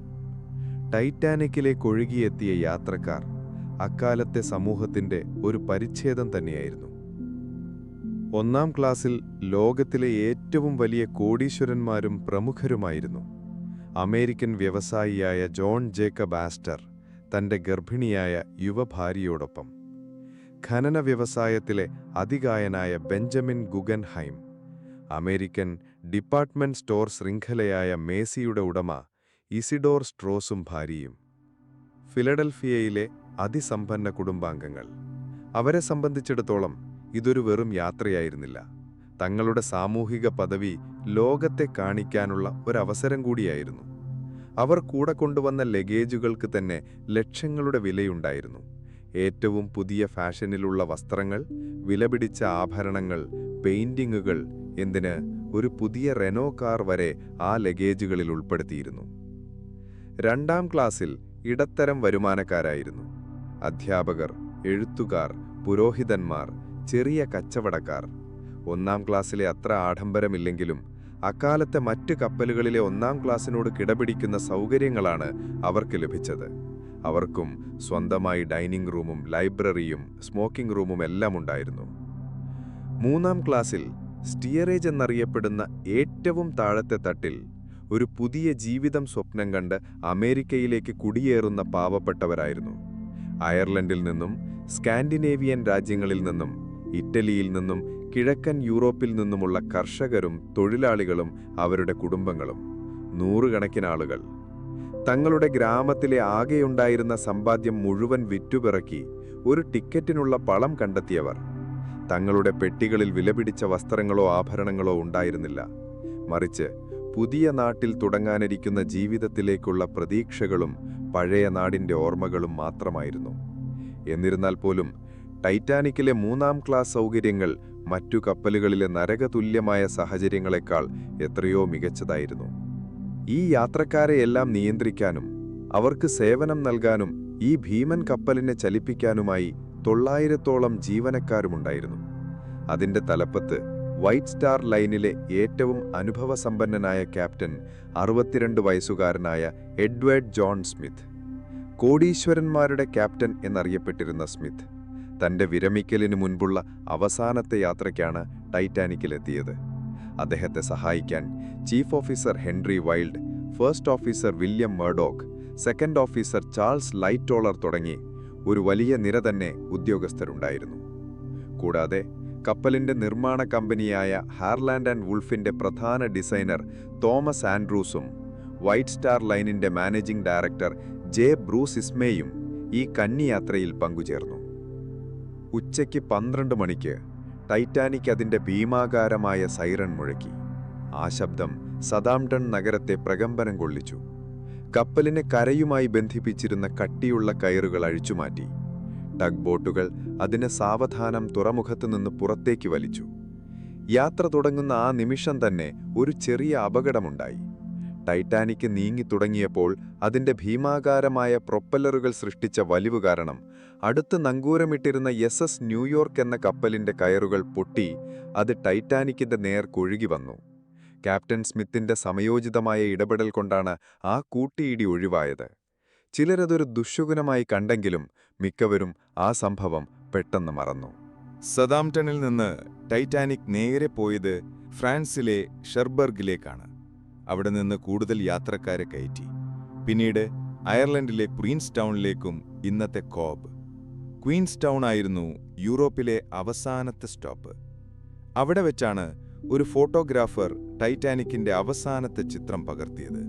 Speaker 5: ടൈറ്റാനിക്കിലേക്ക് ഒഴുകിയെത്തിയ യാത്രക്കാർ അക്കാലത്തെ സമൂഹത്തിൻ്റെ ഒരു പരിച്ഛേദം തന്നെയായിരുന്നു. 1-ാം ക്ലാസ്സിൽ ലോകത്തിലെ ഏറ്റവും വലിയ കോടീശ്വരന്മാരും പ്രമുഖരുമായിരുന്നു. അമേരിക്കൻ വ്യവസായിയായ ജോൺ ജേക്കബ് ആസ്റ്റർ തൻ്റെ ഗർഭിണിയായ യുവഭാര്യയോടൊപ്പം, ഖനന വ്യവസായത്തിലെ അതികായനായ ബെഞ്ചമിൻ ഗുഗൻഹൈം, അമേരിക്കൻ ഡിപ്പാർട്ട്മെന്റ് സ്റ്റോർ ശൃംഖലയായ മേസിയുടെ ഉടമ ഇസിഡോർ സ്ട്രോസും ഭാര്യയും, ഫിലഡൽഫിയയിലെ അതിസമ്പന്ന കുടുംബാംഗങ്ങൾ. അവരെ സംബന്ധിച്ചിടത്തോളം ഇതൊരു വെറും യാത്രയായിരുന്നില്ല, തങ്ങളുടെ സാമൂഹിക പദവി ലോകത്തെ കാണിക്കാനുള്ള ഒരവസരം കൂടിയായിരുന്നു. അവർ കൂടെ കൊണ്ടുവന്ന ലഗേജുകൾക്ക് തന്നെ ലക്ഷങ്ങളുടെ വിലയുണ്ടായിരുന്നു. ഏറ്റവും പുതിയ ഫാഷനിലുള്ള വസ്ത്രങ്ങൾ, വിലപിടിച്ച ആഭരണങ്ങൾ, പെയിന്റിങ്ങുകൾ, എന്തിന് ഒരു പുതിയ റെനോ കാർ വരെ ആ ലഗേജുകളിൽ ഉൾപ്പെടുത്തിയിരുന്നു. 2-ാം ക്ലാസ്സിൽ ഇടത്തരം വരുമാനക്കാരായിരുന്നു. അധ്യാപകർ, എഴുത്തുകാർ, പുരോഹിതന്മാർ, ചെറിയ കച്ചവടക്കാർ. 1-ാം ക്ലാസ്സിലെ അത്ര ആഡംബരമില്ലെങ്കിലും അക്കാലത്തെ മറ്റ് കപ്പലുകളിലെ 1-ാം ക്ലാസ്സിനോട് കിടപിടിക്കുന്ന സൗകര്യങ്ങളാണ് അവർക്ക് ലഭിച്ചത്. അവർക്കും സ്വന്തമായി ഡൈനിങ് റൂമും ലൈബ്രറിയും സ്മോക്കിംഗ് റൂമും എല്ലാം ഉണ്ടായിരുന്നു. 3-ാം ക്ലാസ്സിൽ സ്റ്റിയറേജ് എന്നറിയപ്പെടുന്ന ഏറ്റവും താഴത്തെ തട്ടിൽ ഒരു പുതിയ ജീവിതം സ്വപ്നം കണ്ട് അമേരിക്കയിലേക്ക് കുടിയേറുന്ന പാവപ്പെട്ടവരായിരുന്നു. അയർലൻഡിൽ നിന്നും, സ്കാൻഡിനേവിയൻ രാജ്യങ്ങളിൽ നിന്നും, ഇറ്റലിയിൽ നിന്നും, കിഴക്കൻ യൂറോപ്പിൽ നിന്നുമുള്ള കർഷകരും തൊഴിലാളികളും അവരുടെ കുടുംബങ്ങളും, 100 കണക്കിന് ആളുകൾ. തങ്ങളുടെ ഗ്രാമത്തിലെ ആകെയുണ്ടായിരുന്ന സമ്പാദ്യം മുഴുവൻ വിറ്റുപിറക്കി ഒരു ടിക്കറ്റിനുള്ള പണം കണ്ടെത്തിയവർ. തങ്ങളുടെ പെട്ടികളിൽ വിലപിടിച്ച വസ്ത്രങ്ങളോ ആഭരണങ്ങളോ ഉണ്ടായിരുന്നില്ല, മറിച്ച് പുതിയ നാട്ടിൽ തുടങ്ങാനിരിക്കുന്ന ജീവിതത്തിലേക്കുള്ള പ്രതീക്ഷകളും പഴയ നാടിൻ്റെ ഓർമ്മകളും മാത്രമായിരുന്നു. എന്നിരുന്നാൽ പോലും ടൈറ്റാനിക്കിലെ 3-ാം ക്ലാസ് സൗകര്യങ്ങൾ മറ്റു കപ്പലുകളിലെ നരകതുല്യമായ സാഹചര്യങ്ങളെക്കാൾ എത്രയോ മികച്ചതായിരുന്നു. ഈ യാത്രക്കാരെയെല്ലാം നിയന്ത്രിക്കാനും അവർക്ക് സേവനം നൽകാനും ഈ ഭീമൻ കപ്പലിനെ ചലിപ്പിക്കാനുമായി 900ഓളം ജീവനക്കാരുമുണ്ടായിരുന്നു. അതിൻ്റെ തലപ്പത്ത് വൈറ്റ് സ്റ്റാർ ലൈനിലെ ഏറ്റവും അനുഭവസമ്പന്നനായ ക്യാപ്റ്റൻ 62 വയസ്സുകാരനായ എഡ്വേർഡ് ജോൺ സ്മിത്ത്. കോടീശ്വരന്മാരുടെ ക്യാപ്റ്റൻ എന്നറിയപ്പെട്ടിരുന്ന സ്മിത്ത് തൻ്റെ വിരമിക്കലിനു മുൻപുള്ള അവസാനത്തെ യാത്രയ്ക്കാണ് ടൈറ്റാനിക്കിലെത്തിയത്. അദ്ദേഹത്തെ സഹായിക്കാൻ chief officer Henry Wilde, first officer William Murdoch, second officer Charles Lightoller തുടങ്ങി ഒരു വലിയ നിര തന്നെ ഉദ്യോഗസ്ഥരുണ്ടായിരുന്നു. കൂടാതെ കപ്പലിൻ്റെ നിർമ്മാണ കമ്പനിയായ ഹാർലാൻഡ് ആൻഡ് വുൾഫിൻ്റെ പ്രധാന ഡിസൈനർ തോമസ് ആൻഡ്രൂസും, വൈറ്റ് സ്റ്റാർ ലൈനിൻ്റെ മാനേജിംഗ് ഡയറക്ടർ ജെ ബ്രൂസ് ഇസ്മേയും ഈ കന്നിയാത്രയിൽ പങ്കുചേർന്നു. ഉച്ചയ്ക്ക് 12 മണിക്ക് ടൈറ്റാനിക് അതിൻ്റെ ഭീമാകാരമായ സൈറൺ മുഴക്കി. ആ ശബ്ദം സതാംപ്ടൺ നഗരത്തെ പ്രകമ്പനം കൊള്ളിച്ചു. കപ്പലിനെ കരയുമായി ബന്ധിപ്പിച്ചിരുന്ന കട്ടിയുള്ള കയറുകൾ അഴിച്ചുമാറ്റി. ടഗ് ബോട്ടുകൾ അതിനെ സാവധാനം തുറമുഖത്തുനിന്ന് പുറത്തേക്ക് വലിച്ചു. യാത്ര തുടങ്ങുന്ന ആ നിമിഷം തന്നെ ഒരു ചെറിയ അപകടമുണ്ടായി. ടൈറ്റാനിക് നീങ്ങി തുടങ്ങിയപ്പോൾ അതിൻ്റെ ഭീമാകാരമായ പ്രൊപ്പല്ലറുകൾ സൃഷ്ടിച്ച വലിവ് കാരണം അടുത്ത് നങ്കൂരമിട്ടിരുന്ന SS ന്യൂയോർക്ക് എന്ന കപ്പലിൻ്റെ കയറുകൾ പൊട്ടി അത് ടൈറ്റാനിക്കിൻ്റെ നേർക്കൊഴുകി വന്നു. ക്യാപ്റ്റൻ സ്മിത്തിന്റെ സമയോചിതമായ ഇടപെടൽ കൊണ്ടാണ് ആ കൂട്ടിയിടി ഒഴിവായത്. ചിലരതൊരു ദുശ്ശകുനമായി കണ്ടെങ്കിലും മിക്കവരും ആ സംഭവം പെട്ടെന്ന് മറന്നു.
Speaker 2: സതാംപ്ടണിൽ നിന്ന് ടൈറ്റാനിക് നേരെ പോയത് ഫ്രാൻസിലെ ഷെർബർഗിലേക്കാണ്. അവിടെ നിന്ന് കൂടുതൽ യാത്രക്കാരെ കയറ്റി. പിന്നീട് അയർലൻഡിലെ ക്വീൻസ് ടൗണിലേക്കും ഇന്നത്തെ കോബ്. ക്വീൻസ് ടൗൺ ആയിരുന്നു യൂറോപ്പിലെ അവസാനത്തെ സ്റ്റോപ്പ്. അവിടെ വെച്ചാണ് ഒരു ഫോട്ടോഗ്രാഫർ ടൈറ്റാനിക്കിന്റെ അവസാനത്തെ ചിത്രം പകർത്തിയത്.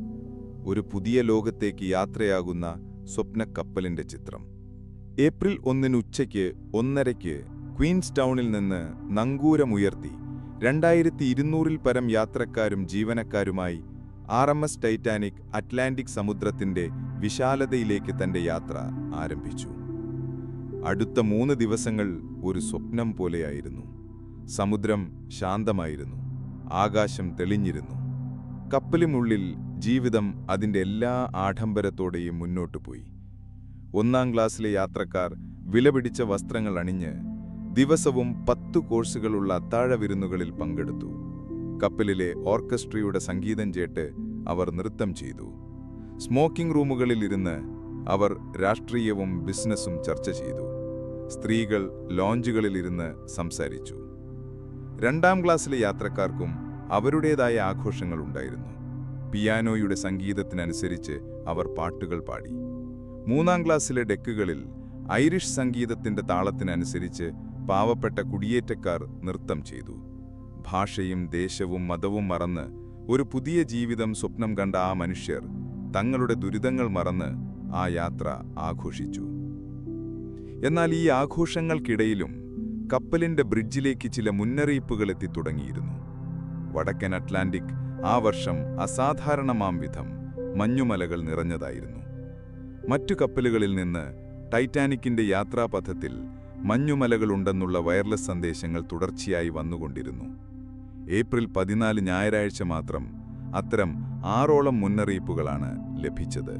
Speaker 2: ഒരു പുതിയ ലോകത്തേക്ക് യാത്രയാകുന്ന സ്വപ്നക്കപ്പലിന്റെ ചിത്രം. ഏപ്രിൽ 1 ഉച്ചയ്ക്ക് 1:30 ക്വീൻസ് ടൗണിൽ നിന്ന് നങ്കൂരമുയർത്തി 2200-ൽ പരം യാത്രക്കാരും ജീവനക്കാരുമായി RMS ടൈറ്റാനിക് അറ്റ്ലാന്റിക് സമുദ്രത്തിന്റെ വിശാലതയിലേക്ക് തന്റെ യാത്ര ആരംഭിച്ചു. അടുത്ത 3 ദിവസങ്ങൾ ഒരു സ്വപ്നം പോലെയായിരുന്നു. സമുദ്രം ശാന്തമായിരുന്നു, ആകാശം തെളിഞ്ഞിരുന്നു. കപ്പലിനുള്ളിൽ ജീവിതം അതിന്റെ എല്ലാ ആഡംബരത്തോടെയും മുന്നോട്ടു പോയി. 1-ാം ക്ലാസ്സിലെ യാത്രക്കാർ വിലപിടിച്ച വസ്ത്രങ്ങൾ അണിഞ്ഞ് ദിവസവും 10 കോഴ്സുകളുള്ള അത്താഴവിരുന്നുകളിൽ പങ്കെടുത്തു. കപ്പലിലെ ഓർക്കസ്ട്രയുടെ സംഗീതം കേട്ട് അവർ നൃത്തം ചെയ്തു. സ്മോക്കിംഗ് റൂമുകളിലിരുന്ന് അവർ രാഷ്ട്രീയവും ബിസിനസ്സും ചർച്ച ചെയ്തു. സ്ത്രീകൾ ലോഞ്ചുകളിലിരുന്ന് സംസാരിച്ചു. 2-ാം ക്ലാസ്സിലെ യാത്രക്കാർക്കും അവരുടേതായ ആഘോഷങ്ങളുണ്ടായിരുന്നു. പിയാനോയുടെ സംഗീതത്തിനനുസരിച്ച് അവർ പാട്ടുകൾ പാടി. 3-ാം ക്ലാസ്സിലെ ഡെക്കുകളിൽ ഐറിഷ് സംഗീതത്തിന്റെ താളത്തിനനുസരിച്ച് പാവപ്പെട്ട കുടിയേറ്റക്കാർ നൃത്തം ചെയ്തു. ഭാഷയും ദേശവും മതവും മറന്ന് ഒരു പുതിയ ജീവിതം സ്വപ്നം കണ്ട ആ മനുഷ്യർ തങ്ങളുടെ ദുരിതങ്ങൾ മറന്ന് ആ യാത്ര ആഘോഷിച്ചു. എന്നാൽ ഈ ആഘോഷങ്ങൾക്കിടയിലും കപ്പലിന്റെ ബ്രിഡ്ജിലേക്ക് ചില മുന്നറിയിപ്പുകൾ എത്തിത്തുടങ്ങിയിരുന്നു. വടക്കൻ അറ്റ്ലാന്റിക് ആ വർഷം അസാധാരണമാം വിധം മഞ്ഞുമലകൾ നിറഞ്ഞതായിരുന്നു. മറ്റു കപ്പലുകളിൽ നിന്ന് ടൈറ്റാനിക്കിന്റെ യാത്രാപഥത്തിൽ മഞ്ഞുമലകളുണ്ടെന്നുള്ള വയർലെസ് സന്ദേശങ്ങൾ തുടർച്ചയായി വന്നുകൊണ്ടിരുന്നു. ഏപ്രിൽ 14 ഞായറാഴ്ച മാത്രം അത്തരം 6ഓളം മുന്നറിയിപ്പുകളാണ് ലഭിച്ചത്.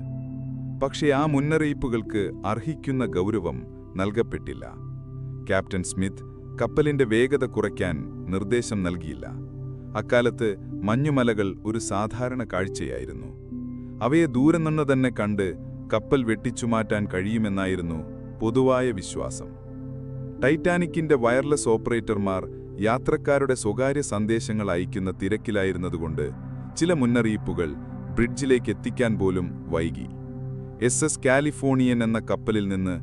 Speaker 2: പക്ഷേ ആ മുന്നറിയിപ്പുകൾക്ക് അർഹിക്കുന്ന ഗൗരവം നൽകപ്പെട്ടില്ല. ക്യാപ്റ്റൻ സ്മിത്ത് കപ്പലിന്റെ വേഗത കുറയ്ക്കാൻ നിർദ്ദേശം നൽകിയില്ല. അക്കാലത്ത് മഞ്ഞുമലകൾ ഒരു സാധാരണ കാഴ്ചയായിരുന്നു. അവയെ ദൂരെ നിന്ന് തന്നെ കണ്ട് കപ്പൽ വെട്ടിച്ചുമാറ്റാൻ കഴിയുമെന്നായിരുന്നു പൊതുവായ വിശ്വാസം. ടൈറ്റാനിക്കിന്റെ വയർലെസ് ഓപ്പറേറ്റർമാർ യാത്രക്കാരുടെ സ്വകാര്യ സന്ദേശങ്ങൾ അയക്കുന്ന തിരക്കിലായിരുന്നതുകൊണ്ട് ചില മുന്നറിയിപ്പുകൾ ബ്രിഡ്ജിലേക്ക് എത്തിക്കാൻ പോലും വൈകി. SS കാലിഫോർണിയൻ എന്ന കപ്പലിൽ നിന്ന്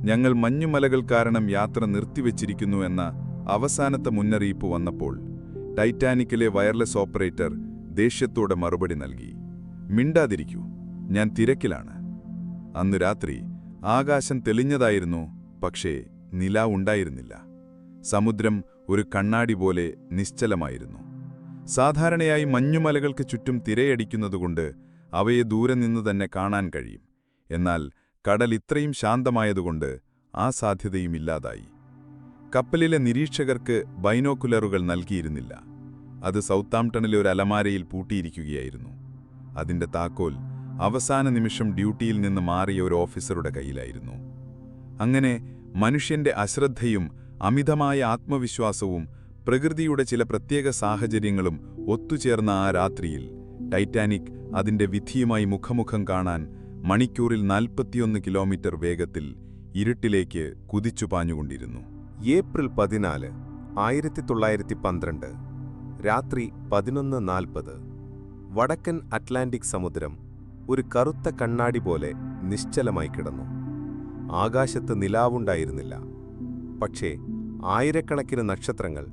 Speaker 2: ഞങ്ങൾ മഞ്ഞുമലകൾ കാരണം യാത്ര നിർത്തിവെച്ചിരിക്കുന്നു എന്ന അവസാനത്തെ മുന്നറിയിപ്പ് വന്നപ്പോൾ ടൈറ്റാനിക്കിലെ വയർലെസ് ഓപ്പറേറ്റർ ദേഷ്യത്തോടെ മറുപടി നൽകി, "മിണ്ടാതിരിക്കൂ, ഞാൻ തിരക്കിലാണ്." അന്ന് രാത്രി ആകാശം തെളിഞ്ഞതായിരുന്നു, പക്ഷേ നിലാവുണ്ടായിരുന്നില്ല. സമുദ്രം ഒരു കണ്ണാടി പോലെ നിശ്ചലമായിരുന്നു. സാധാരണയായി മഞ്ഞുമലകൾക്ക് ചുറ്റും തിരയടിക്കുന്നതുകൊണ്ട് അവയെ ദൂരെ നിന്ന് തന്നെ കാണാൻ കഴിയും. എന്നാൽ കടൽ ഇത്രയും ശാന്തമായതുകൊണ്ട് ആ സാധ്യതയും ഇല്ലാതായി. കപ്പലിലെ നിരീക്ഷകർക്ക് ബൈനോക്കുലറുകൾ നൽകിയിരുന്നില്ല. അത് സൗത്താംപ്ടണിലെ ഒരു അലമാരയിൽ പൂട്ടിയിരിക്കുകയായിരുന്നു. അതിന്റെ താക്കോൽ അവസാന നിമിഷം ഡ്യൂട്ടിയിൽ നിന്ന് മാറിയ ഒരു ഓഫീസറുടെ കയ്യിലായിരുന്നു. അങ്ങനെ മനുഷ്യന്റെ അശ്രദ്ധയും അമിതമായ ആത്മവിശ്വാസവും പ്രകൃതിയുടെ ചില പ്രത്യേക സാഹചര്യങ്ങളും ഒത്തുചേർന്ന ആ രാത്രിയിൽ ടൈറ്റാനിക് അതിന്റെ വിധിയുമായി മുഖമുഖം കാണാൻ മണിക്കൂറിൽ 41 കിലോമീറ്റർ വേഗത്തിൽ ഇരുട്ടിലേക്ക് കുതിച്ചുപാഞ്ഞുകൊണ്ടിരുന്നു.
Speaker 5: ഏപ്രിൽ 14, 1912 രാത്രി 11:40. വടക്കൻ അറ്റ്ലാന്റിക് സമുദ്രം ഒരു കറുത്ത കണ്ണാടി പോലെ നിശ്ചലമായി കിടന്നു. ആകാശത്ത് നിലാവുണ്ടായിരുന്നില്ല. പക്ഷേ ആയിരക്കണക്കിന് നക്ഷത്രങ്ങൾ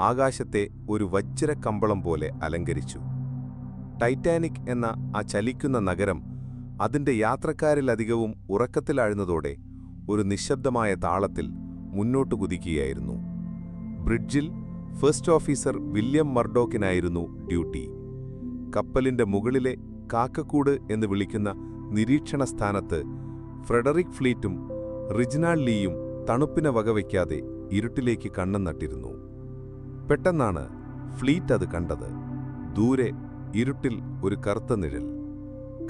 Speaker 5: ആകാശത്തെ ഒരു വജ്രക്കമ്പളം പോലെ അലങ്കരിച്ചു. ടൈറ്റാനിക് എന്ന ആ ചലിക്കുന്ന നഗരം അതിന്റെ യാത്രക്കാരിലധികവും ഉറക്കത്തിലാഴ്ന്നതോടെ ഒരു നിശബ്ദമായ താളത്തിൽ മുന്നോട്ടു കുതിക്കുകയായിരുന്നു. ബ്രിഡ്ജിൽ ഫസ്റ്റ് ഓഫീസർ വില്യം മർഡോക്കിനായിരുന്നു ഡ്യൂട്ടി. കപ്പലിന്റെ മുകളിലെ കാക്കക്കൂട് എന്ന് വിളിക്കുന്ന നിരീക്ഷണ സ്ഥാനത്ത് ഫ്രെഡറിക് ഫ്ലീറ്റും റിജിനാൾഡ് ലീയും തണുപ്പിനെ വകവയ്ക്കാതെ ഇരുട്ടിലേക്ക് കണ്ണും നട്ടിരുന്നു. പെട്ടെന്നാണ് ഫ്ലീറ്റ് അത് കണ്ടത്. ദൂരെ ഇരുട്ടിൽ ഒരു കറുത്ത നിഴൽ.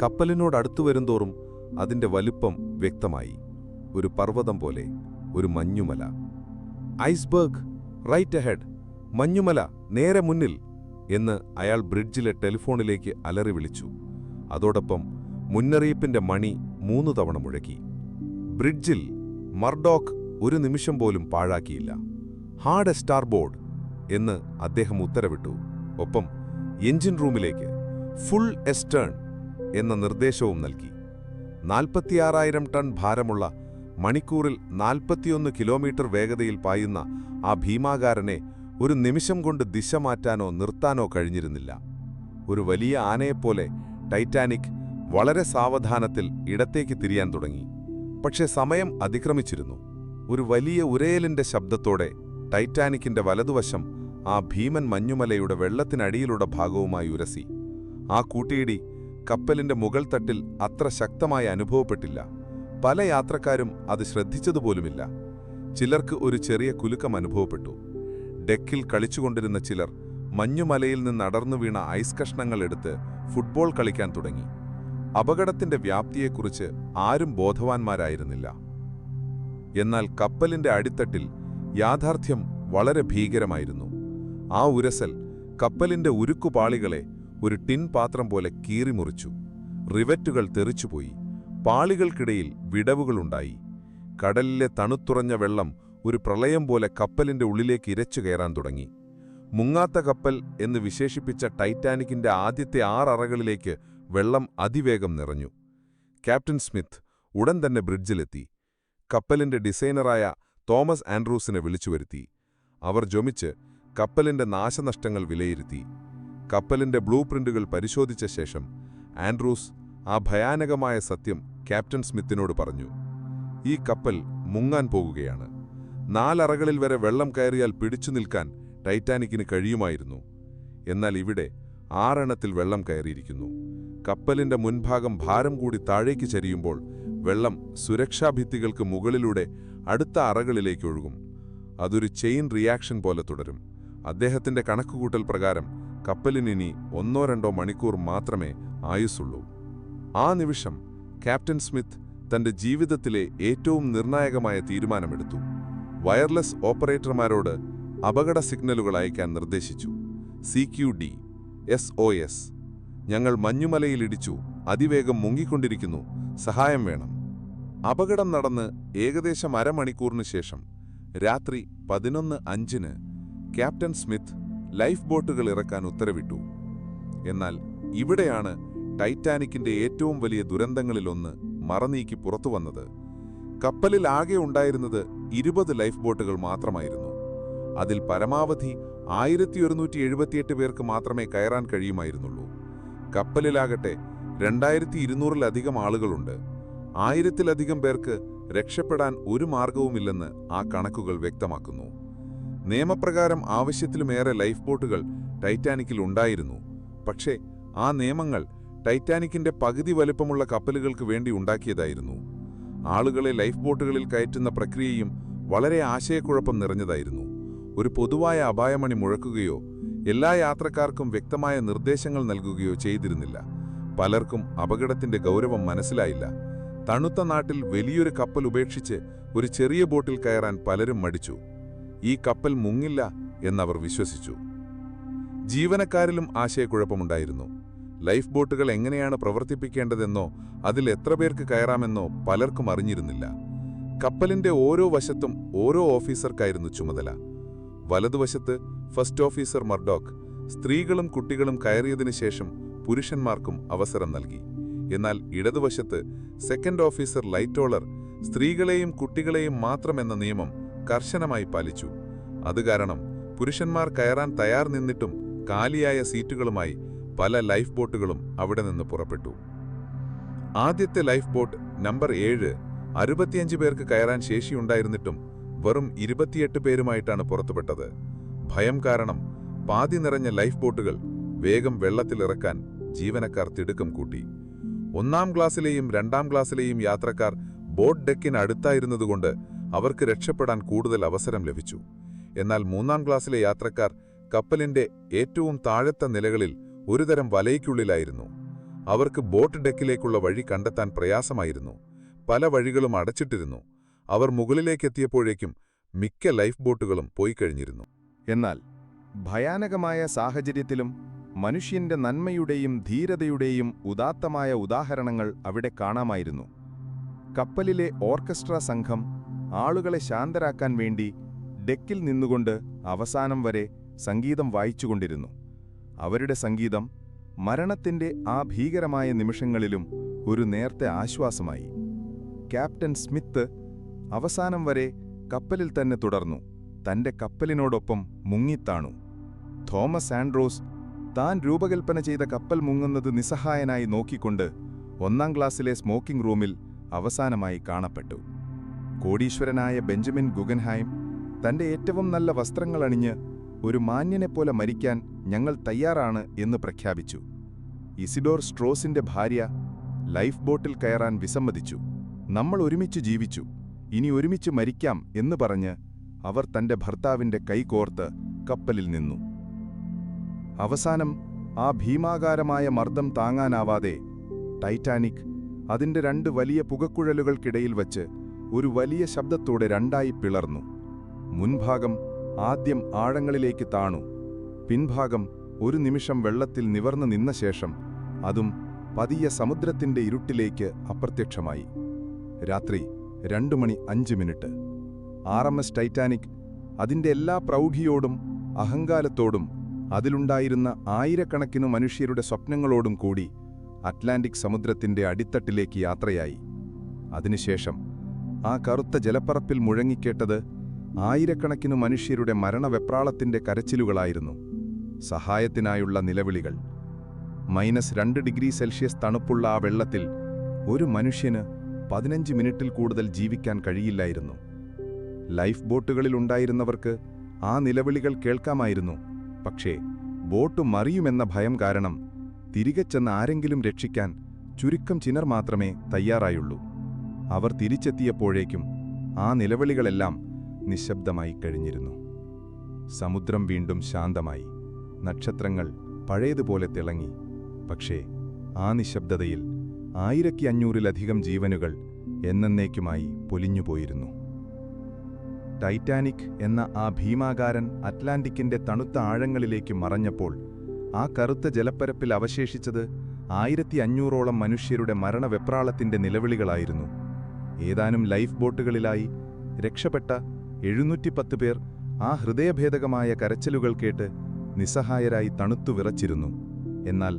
Speaker 5: കപ്പലിനോടടുത്തു വരുംതോറും അതിന്റെ വലുപ്പം വ്യക്തമായി. ഒരു പർവ്വതം പോലെ, ഒരു മഞ്ഞുമല. ഐസ്ബർഗ്, റൈറ്റ് അഹെഡ്, മഞ്ഞുമല നേരെ മുന്നിൽ എന്ന് അയാൾ ബ്രിഡ്ജിലെ ടെലിഫോണിലേക്ക് അലറി വിളിച്ചു. അതോടൊപ്പം മുന്നറിയിപ്പിന്റെ മണി 3 തവണ മുഴക്കി. ബ്രിഡ്ജിൽ മർഡോക്ക് ഒരു നിമിഷം പോലും പാഴാക്കിയില്ല. ഹാർഡ് എ സ്റ്റാർബോർഡ് എന്ന് അദ്ദേഹം ഉത്തരവിട്ടു. ഒപ്പം എഞ്ചിൻ റൂമിലേക്ക് ഫുൾ എസ്റ്റേൺ എന്ന നിർദ്ദേശവും നൽകി. 46,000 ടൺ ഭാരമുള്ള, മണിക്കൂറിൽ 41 കിലോമീറ്റർ വേഗതയിൽ പായുന്ന ആ ഭീമാകാരനെ ഒരു നിമിഷം കൊണ്ട് ദിശ മാറ്റാനോ നിർത്താനോ കഴിഞ്ഞിരുന്നില്ല. ഒരു വലിയ ആനയെപ്പോലെ ടൈറ്റാനിക് വളരെ സാവധാനത്തിൽ ഇടത്തേക്ക് തിരിയാൻ തുടങ്ങി. പക്ഷേ സമയം അതിക്രമിച്ചിരുന്നു. ഒരു വലിയ ഉരയലിന്റെ ശബ്ദത്തോടെ ടൈറ്റാനിക്കിന്റെ വലതുവശം ആ ഭീമൻ മഞ്ഞുമലയുടെ വെള്ളത്തിനടിയിലുള്ള ഭാഗവുമായി ഉരസി. ആ കൂട്ടിയിടി കപ്പലിന്റെ മുകൾ തട്ടിൽ അത്ര ശക്തമായി അനുഭവപ്പെട്ടില്ല. പല യാത്രക്കാരും അത് ശ്രദ്ധിച്ചതുപോലുമില്ല. ചിലർക്ക് ഒരു ചെറിയ കുലുക്കം അനുഭവപ്പെട്ടു. ഡെക്കിൽ കളിച്ചുകൊണ്ടിരുന്ന ചിലർ മഞ്ഞുമലയിൽ നിന്നടർന്നു വീണ ഐസ് കഷ്ണങ്ങൾ എടുത്ത് ഫുട്ബോൾ കളിക്കാൻ തുടങ്ങി. അപകടത്തിന്റെ വ്യാപ്തിയെക്കുറിച്ച് ആരും ബോധവാന്മാരായിരുന്നില്ല. എന്നാൽ കപ്പലിന്റെ അടിത്തട്ടിൽ യാഥാർത്ഥ്യം വളരെ ഭീകരമായിരുന്നു. ആ ഉരസൽ കപ്പലിന്റെ ഉരുക്കുപാളികളെ ഒരു ടിൻ പാത്രം പോലെ കീറിമുറിച്ചു. റിവറ്റുകൾ തെറിച്ചുപോയി. പാളികൾക്കിടയിൽ വിടവുകളുണ്ടായി. കടലിലെ തണുത്തുറഞ്ഞ വെള്ളം ഒരു പ്രളയം പോലെ കപ്പലിന്റെ ഉള്ളിലേക്ക് ഇരച്ചു കയറാൻ തുടങ്ങി. മുങ്ങാത്ത കപ്പൽ എന്ന് വിശേഷിപ്പിച്ച ടൈറ്റാനിക്കിന്റെ ആദ്യത്തെ 6 അറകളിലേക്ക് വെള്ളം അതിവേഗം നിറഞ്ഞു. ക്യാപ്റ്റൻ സ്മിത്ത് ഉടൻ തന്നെ ബ്രിഡ്ജിലെത്തി. കപ്പലിന്റെ ഡിസൈനറായ തോമസ് ആൻഡ്രൂസിനെ വിളിച്ചുവരുത്തി. അവർ ജൊമിച്ച് കപ്പലിന്റെ നാശനഷ്ടങ്ങൾ വിലയിരുത്തി. കപ്പലിന്റെ ബ്ലൂ പ്രിന്റുകൾ പരിശോധിച്ച ശേഷം ആൻഡ്രൂസ് ആ ഭയാനകമായ സത്യം ക്യാപ്റ്റൻ സ്മിത്തിനോട് പറഞ്ഞു. ഈ കപ്പൽ മുങ്ങാൻ പോകുകയാണ്. 4 അറകളിൽ വരെ വെള്ളം കയറിയാൽ പിടിച്ചു നിൽക്കാൻ ടൈറ്റാനിക്കിന് കഴിയുമായിരുന്നു. എന്നാൽ ഇവിടെ 6 എണ്ണത്തിൽ വെള്ളം കയറിയിരിക്കുന്നു. കപ്പലിന്റെ മുൻഭാഗം ഭാരം കൂടി താഴേക്ക് ചരിയുമ്പോൾ വെള്ളം സുരക്ഷാഭിത്തികൾക്ക് മുകളിലൂടെ അടുത്ത അറകളിലേക്ക് ഒഴുകും. അതൊരു ചെയിൻ റിയാക്ഷൻ പോലെ തുടരും. അദ്ദേഹത്തിന്റെ കണക്കുകൂട്ടൽ പ്രകാരം കപ്പലിനി 1-2 മണിക്കൂർ മാത്രമേ ആയുസ്സുള്ളൂ. ആ നിമിഷം ക്യാപ്റ്റൻ സ്മിത്ത് തന്റെ ജീവിതത്തിലെ ഏറ്റവും നിർണായകമായ തീരുമാനമെടുത്തു. വയർലെസ് ഓപ്പറേറ്റർമാരോട് അപകട സിഗ്നലുകൾ അയക്കാൻ നിർദ്ദേശിച്ചു. CQD, SOS, ഞങ്ങൾ മഞ്ഞുമലയിലിടിച്ചു, അതിവേഗം മുങ്ങിക്കൊണ്ടിരിക്കുന്നു, സഹായം വേണം. അപകടം നടന്ന് ഏകദേശം അരമണിക്കൂറിന് ശേഷം രാത്രി 11:05 ക്യാപ്റ്റൻ സ്മിത്ത് ലൈഫ് ബോട്ടുകൾ ഇറക്കാൻ ഉത്തരവിട്ടു. എന്നാൽ ഇവിടെയാണ് ടൈറ്റാനിക്കിന്റെ ഏറ്റവും വലിയ ദുരന്തങ്ങളിലൊന്ന് മറനീക്കി പുറത്തുവന്നത്. കപ്പലിൽ ആകെ ഉണ്ടായിരുന്നത് 20 ലൈഫ് ബോട്ടുകൾ മാത്രമായിരുന്നു. അതിൽ പരമാവധി 1178 പേർക്ക് മാത്രമേ കയറാൻ കഴിയുമായിരുന്നുള്ളൂ. കപ്പലിലാകട്ടെ 2200-ലധികം ആളുകളുണ്ട്. 1000-ലധികം പേർക്ക് രക്ഷപ്പെടാൻ ഒരു മാർഗവുമില്ലെന്ന് ആ കണക്കുകൾ വ്യക്തമാക്കുന്നു. നിയമപ്രകാരം ആവശ്യത്തിലുമേറെ ലൈഫ് ബോട്ടുകൾ ടൈറ്റാനിക്കിൽ ഉണ്ടായിരുന്നു. പക്ഷേ ആ നിയമങ്ങൾ ടൈറ്റാനിക്കിന്റെ പകുതി വലിപ്പമുള്ള കപ്പലുകൾക്ക് വേണ്ടി ഉണ്ടാക്കിയതായിരുന്നു. ആളുകളെ ലൈഫ് ബോട്ടുകളിൽ കയറ്റുന്ന പ്രക്രിയയും വളരെ ആശയക്കുഴപ്പം നിറഞ്ഞതായിരുന്നു. ഒരു പൊതുവായ അപായമണി മുഴക്കുകയോ എല്ലാ യാത്രക്കാർക്കും വ്യക്തമായ നിർദ്ദേശങ്ങൾ നൽകുകയോ ചെയ്തിരുന്നില്ല. പലർക്കും അപകടത്തിന്റെ ഗൗരവം മനസ്സിലായില്ല. തണുത്ത നാട്ടിൽ വലിയൊരു കപ്പൽ ഉപേക്ഷിച്ച് ഒരു ചെറിയ ബോട്ടിൽ കയറാൻ പലരും മടിച്ചു. ഈ കപ്പൽ മുങ്ങില്ല എന്നവർ വിശ്വസിച്ചു. ജീവനക്കാരിലും ആശയക്കുഴപ്പമുണ്ടായിരുന്നു. ലൈഫ് ബോട്ടുകൾ എങ്ങനെയാണ് പ്രവർത്തിപ്പിക്കേണ്ടതെന്നോ അതിൽ എത്ര പേർക്ക് കയറാമെന്നോ പലർക്കും അറിഞ്ഞിരുന്നില്ല. കപ്പലിന്റെ ഓരോ വശത്തും ഓരോ ഓഫീസർക്കായിരുന്നു ചുമതല. വലതുവശത്ത് ഫസ്റ്റ് ഓഫീസർ മർഡോക്ക് സ്ത്രീകളും കുട്ടികളും കയറിയതിനു ശേഷം പുരുഷന്മാർക്കും അവസരം നൽകി. എന്നാൽ ഇടതുവശത്ത് സെക്കൻഡ് ഓഫീസർ ലൈറ്റോളർ സ്ത്രീകളെയും കുട്ടികളെയും മാത്രമെന്ന നിയമം കർശനമായി പാലിച്ചു. അതുകാരണം പുരുഷന്മാർ കയറാൻ തയ്യാർ നിന്നിട്ടും കാലിയായ സീറ്റുകളുമായി പല ലൈഫ് ബോട്ടുകളും അവിടെ നിന്ന് പുറപ്പെട്ടു. ആദ്യത്തെ ലൈഫ് ബോട്ട് നമ്പർ 7 65 പേർക്ക് കയറാൻ ശേഷിയുണ്ടായിരുന്നിട്ടും വെറും 28 പേരുമായിട്ടാണ് പുറത്തുപെട്ടത്. ഭയം കാരണം പാതി നിറഞ്ഞ ലൈഫ് ബോട്ടുകൾ വേഗം വെള്ളത്തിലിറക്കാൻ ജീവനക്കാർ തിടുക്കം കൂട്ടി. 1-ാം ക്ലാസ്സിലെയും 2-ാം ക്ലാസ്സിലെയും യാത്രക്കാർ ബോട്ട് ഡെക്കിന് അടുത്തായിരുന്നതുകൊണ്ട് അവർക്ക് രക്ഷപ്പെടാൻ കൂടുതൽ അവസരം ലഭിച്ചു. എന്നാൽ 3-ാം ക്ലാസ്സിലെ യാത്രക്കാർ കപ്പലിന്റെ ഏറ്റവും താഴത്തെ നിലകളിൽ ഒരുതരം വലയ്ക്കുള്ളിലായിരുന്നു. അവർക്ക് ബോട്ട് ഡെക്കിലേക്കുള്ള വഴി കണ്ടെത്താൻ പ്രയാസമായിരുന്നു. പല വഴികളും അടച്ചിട്ടിരുന്നു. അവർ മുകളിലേക്കെത്തിയപ്പോഴേക്കും മിക്ക ലൈഫ് ബോട്ടുകളും പോയി കഴിഞ്ഞിരുന്നു.
Speaker 2: എന്നാൽ ഭയാനകമായ സാഹചര്യത്തിലും മനുഷ്യന്റെ നന്മയുടെയും ധീരതയുടെയും ഉദാത്തമായ ഉദാഹരണങ്ങൾ അവിടെ കാണാമായിരുന്നു. കപ്പലിലെ ഓർക്കസ്ട്ര സംഘം ആളുകളെ ശാന്തരാക്കാൻ വേണ്ടി ഡെക്കിൽ നിന്നുകൊണ്ട് അവസാനം വരെ സംഗീതം വായിച്ചുകൊണ്ടിരുന്നു. അവരുടെ സംഗീതം മരണത്തിന്റെ ആ ഭീകരമായ നിമിഷങ്ങളിലും ഒരു നേർത്ത ആശ്വാസമായി. ക്യാപ്റ്റൻ സ്മിത്ത് അവസാനം വരെ കപ്പലിൽ തന്നെ തുടർന്നു. തന്റെ കപ്പലിനോടൊപ്പം മുങ്ങിത്താണു. തോമസ് ആൻഡ്രോസ് താൻ രൂപകൽപ്പന ചെയ്ത കപ്പൽ മുങ്ങുന്നത് നിസ്സഹായനായി നോക്കിക്കൊണ്ട് 1-ാം ക്ലാസ്സിലെ സ്മോക്കിംഗ് റൂമിൽ അവസാനമായി കാണപ്പെട്ടു. കോടീശ്വരനായ ബെഞ്ചമിൻ ഗുഗൻഹൈം തന്റെ ഏറ്റവും നല്ല വസ്ത്രങ്ങളണിഞ്ഞ് ഒരു മാന്യനെപ്പോലെ മരിക്കാൻ ഞങ്ങൾ തയ്യാറാണ് എന്ന് പ്രഖ്യാപിച്ചു. ഇസിഡോർ സ്ട്രോസിന്റെ ഭാര്യ ലൈഫ് ബോട്ടിൽ കയറാൻ വിസമ്മതിച്ചു. നമ്മൾ ഒരുമിച്ച് ജീവിച്ചു, ഇനി ഒരുമിച്ച് മരിക്കാം എന്ന് പറഞ്ഞ് അവർ തന്റെ ഭർത്താവിന്റെ കൈ കോർത്ത് കപ്പലിൽ നിന്നു. അവസാനം ആ ഭീമാകാരമായ മർദ്ദം താങ്ങാനാവാതെ ടൈറ്റാനിക് അതിന്റെ 2 വലിയ പുകക്കുഴലുകൾക്കിടയിൽ വച്ച് ഒരു വലിയ ശബ്ദത്തോടെ 2ആയി പിളർന്നു. മുൻഭാഗം ആദ്യം ആഴങ്ങളിലേക്ക് താണു. പിൻഭാഗം ഒരു നിമിഷം വെള്ളത്തിൽ നിവർന്നു നിന്ന ശേഷം അതും പതിയെ സമുദ്രത്തിന്റെ ഇരുട്ടിലേക്ക് അപ്രത്യക്ഷമായി. രാത്രി 2:05 RMS ടൈറ്റാനിക് അതിന്റെ എല്ലാ പ്രൗഢിയോടും അഹങ്കാരത്തോടും അതിലുണ്ടായിരുന്ന ആയിരക്കണക്കിനു മനുഷ്യരുടെ സ്വപ്നങ്ങളോടും കൂടി അറ്റ്ലാന്റിക് സമുദ്രത്തിന്റെ അടിത്തട്ടിലേക്ക് യാത്രയായി. അതിനുശേഷം ആ കറുത്ത ജലപ്പറപ്പിൽ മുഴങ്ങിക്കേട്ടത് ആയിരക്കണക്കിനു മനുഷ്യരുടെ മരണവെപ്രാളത്തിന്റെ കരച്ചിലുകളായിരുന്നു. സഹായത്തിനായുള്ള നിലവിളികൾ. -2 °C തണുപ്പുള്ള ആ വെള്ളത്തിൽ ഒരു മനുഷ്യന് 15 മിനിറ്റിൽ കൂടുതൽ ജീവിക്കാൻ കഴിയില്ലായിരുന്നു. ലൈഫ് ബോട്ടുകളിലുണ്ടായിരുന്നവർക്ക് ആ നിലവിളികൾ കേൾക്കാമായിരുന്നു. പക്ഷേ ബോട്ട് മറിയുമെന്ന ഭയം കാരണം തിരികെ ചെന്ന് ആരെങ്കിലും രക്ഷിക്കാൻ ചുരുക്കം ചിലർ മാത്രമേ തയ്യാറായുള്ളൂ. അവർ തിരിച്ചെത്തിയപ്പോഴേക്കും ആ നിലവിളികളെല്ലാം നിശബ്ദമായി കഴിഞ്ഞിരുന്നു. സമുദ്രം വീണ്ടും ശാന്തമായി. നക്ഷത്രങ്ങൾ പഴയതുപോലെ തിളങ്ങി. പക്ഷേ ആ നിശബ്ദതയിൽ 1500-ലധികം ജീവനുകൾ എന്നേക്കുമായി പൊലിഞ്ഞുപോയിരുന്നു. ടൈറ്റാനിക് എന്ന ആ ഭീമാകാരൻ അറ്റ്ലാന്റിക്കിന്റെ തണുത്ത ആഴങ്ങളിലേക്ക് മറഞ്ഞപ്പോൾ ആ കറുത്ത ജലപ്പരപ്പിൽ അവശേഷിച്ചത് 1500ഓളം മനുഷ്യരുടെ മരണവെപ്രാളത്തിന്റെ നിലവിളികളായിരുന്നു. ഏതാനും ലൈഫ് ബോട്ടുകളിലായി രക്ഷപ്പെട്ട 710 പേർ ആ ഹൃദയഭേദകമായ കരച്ചിലുകൾ കേട്ട് നിസ്സഹായരായി തണുത്തു വിറച്ചിരുന്നു. എന്നാൽ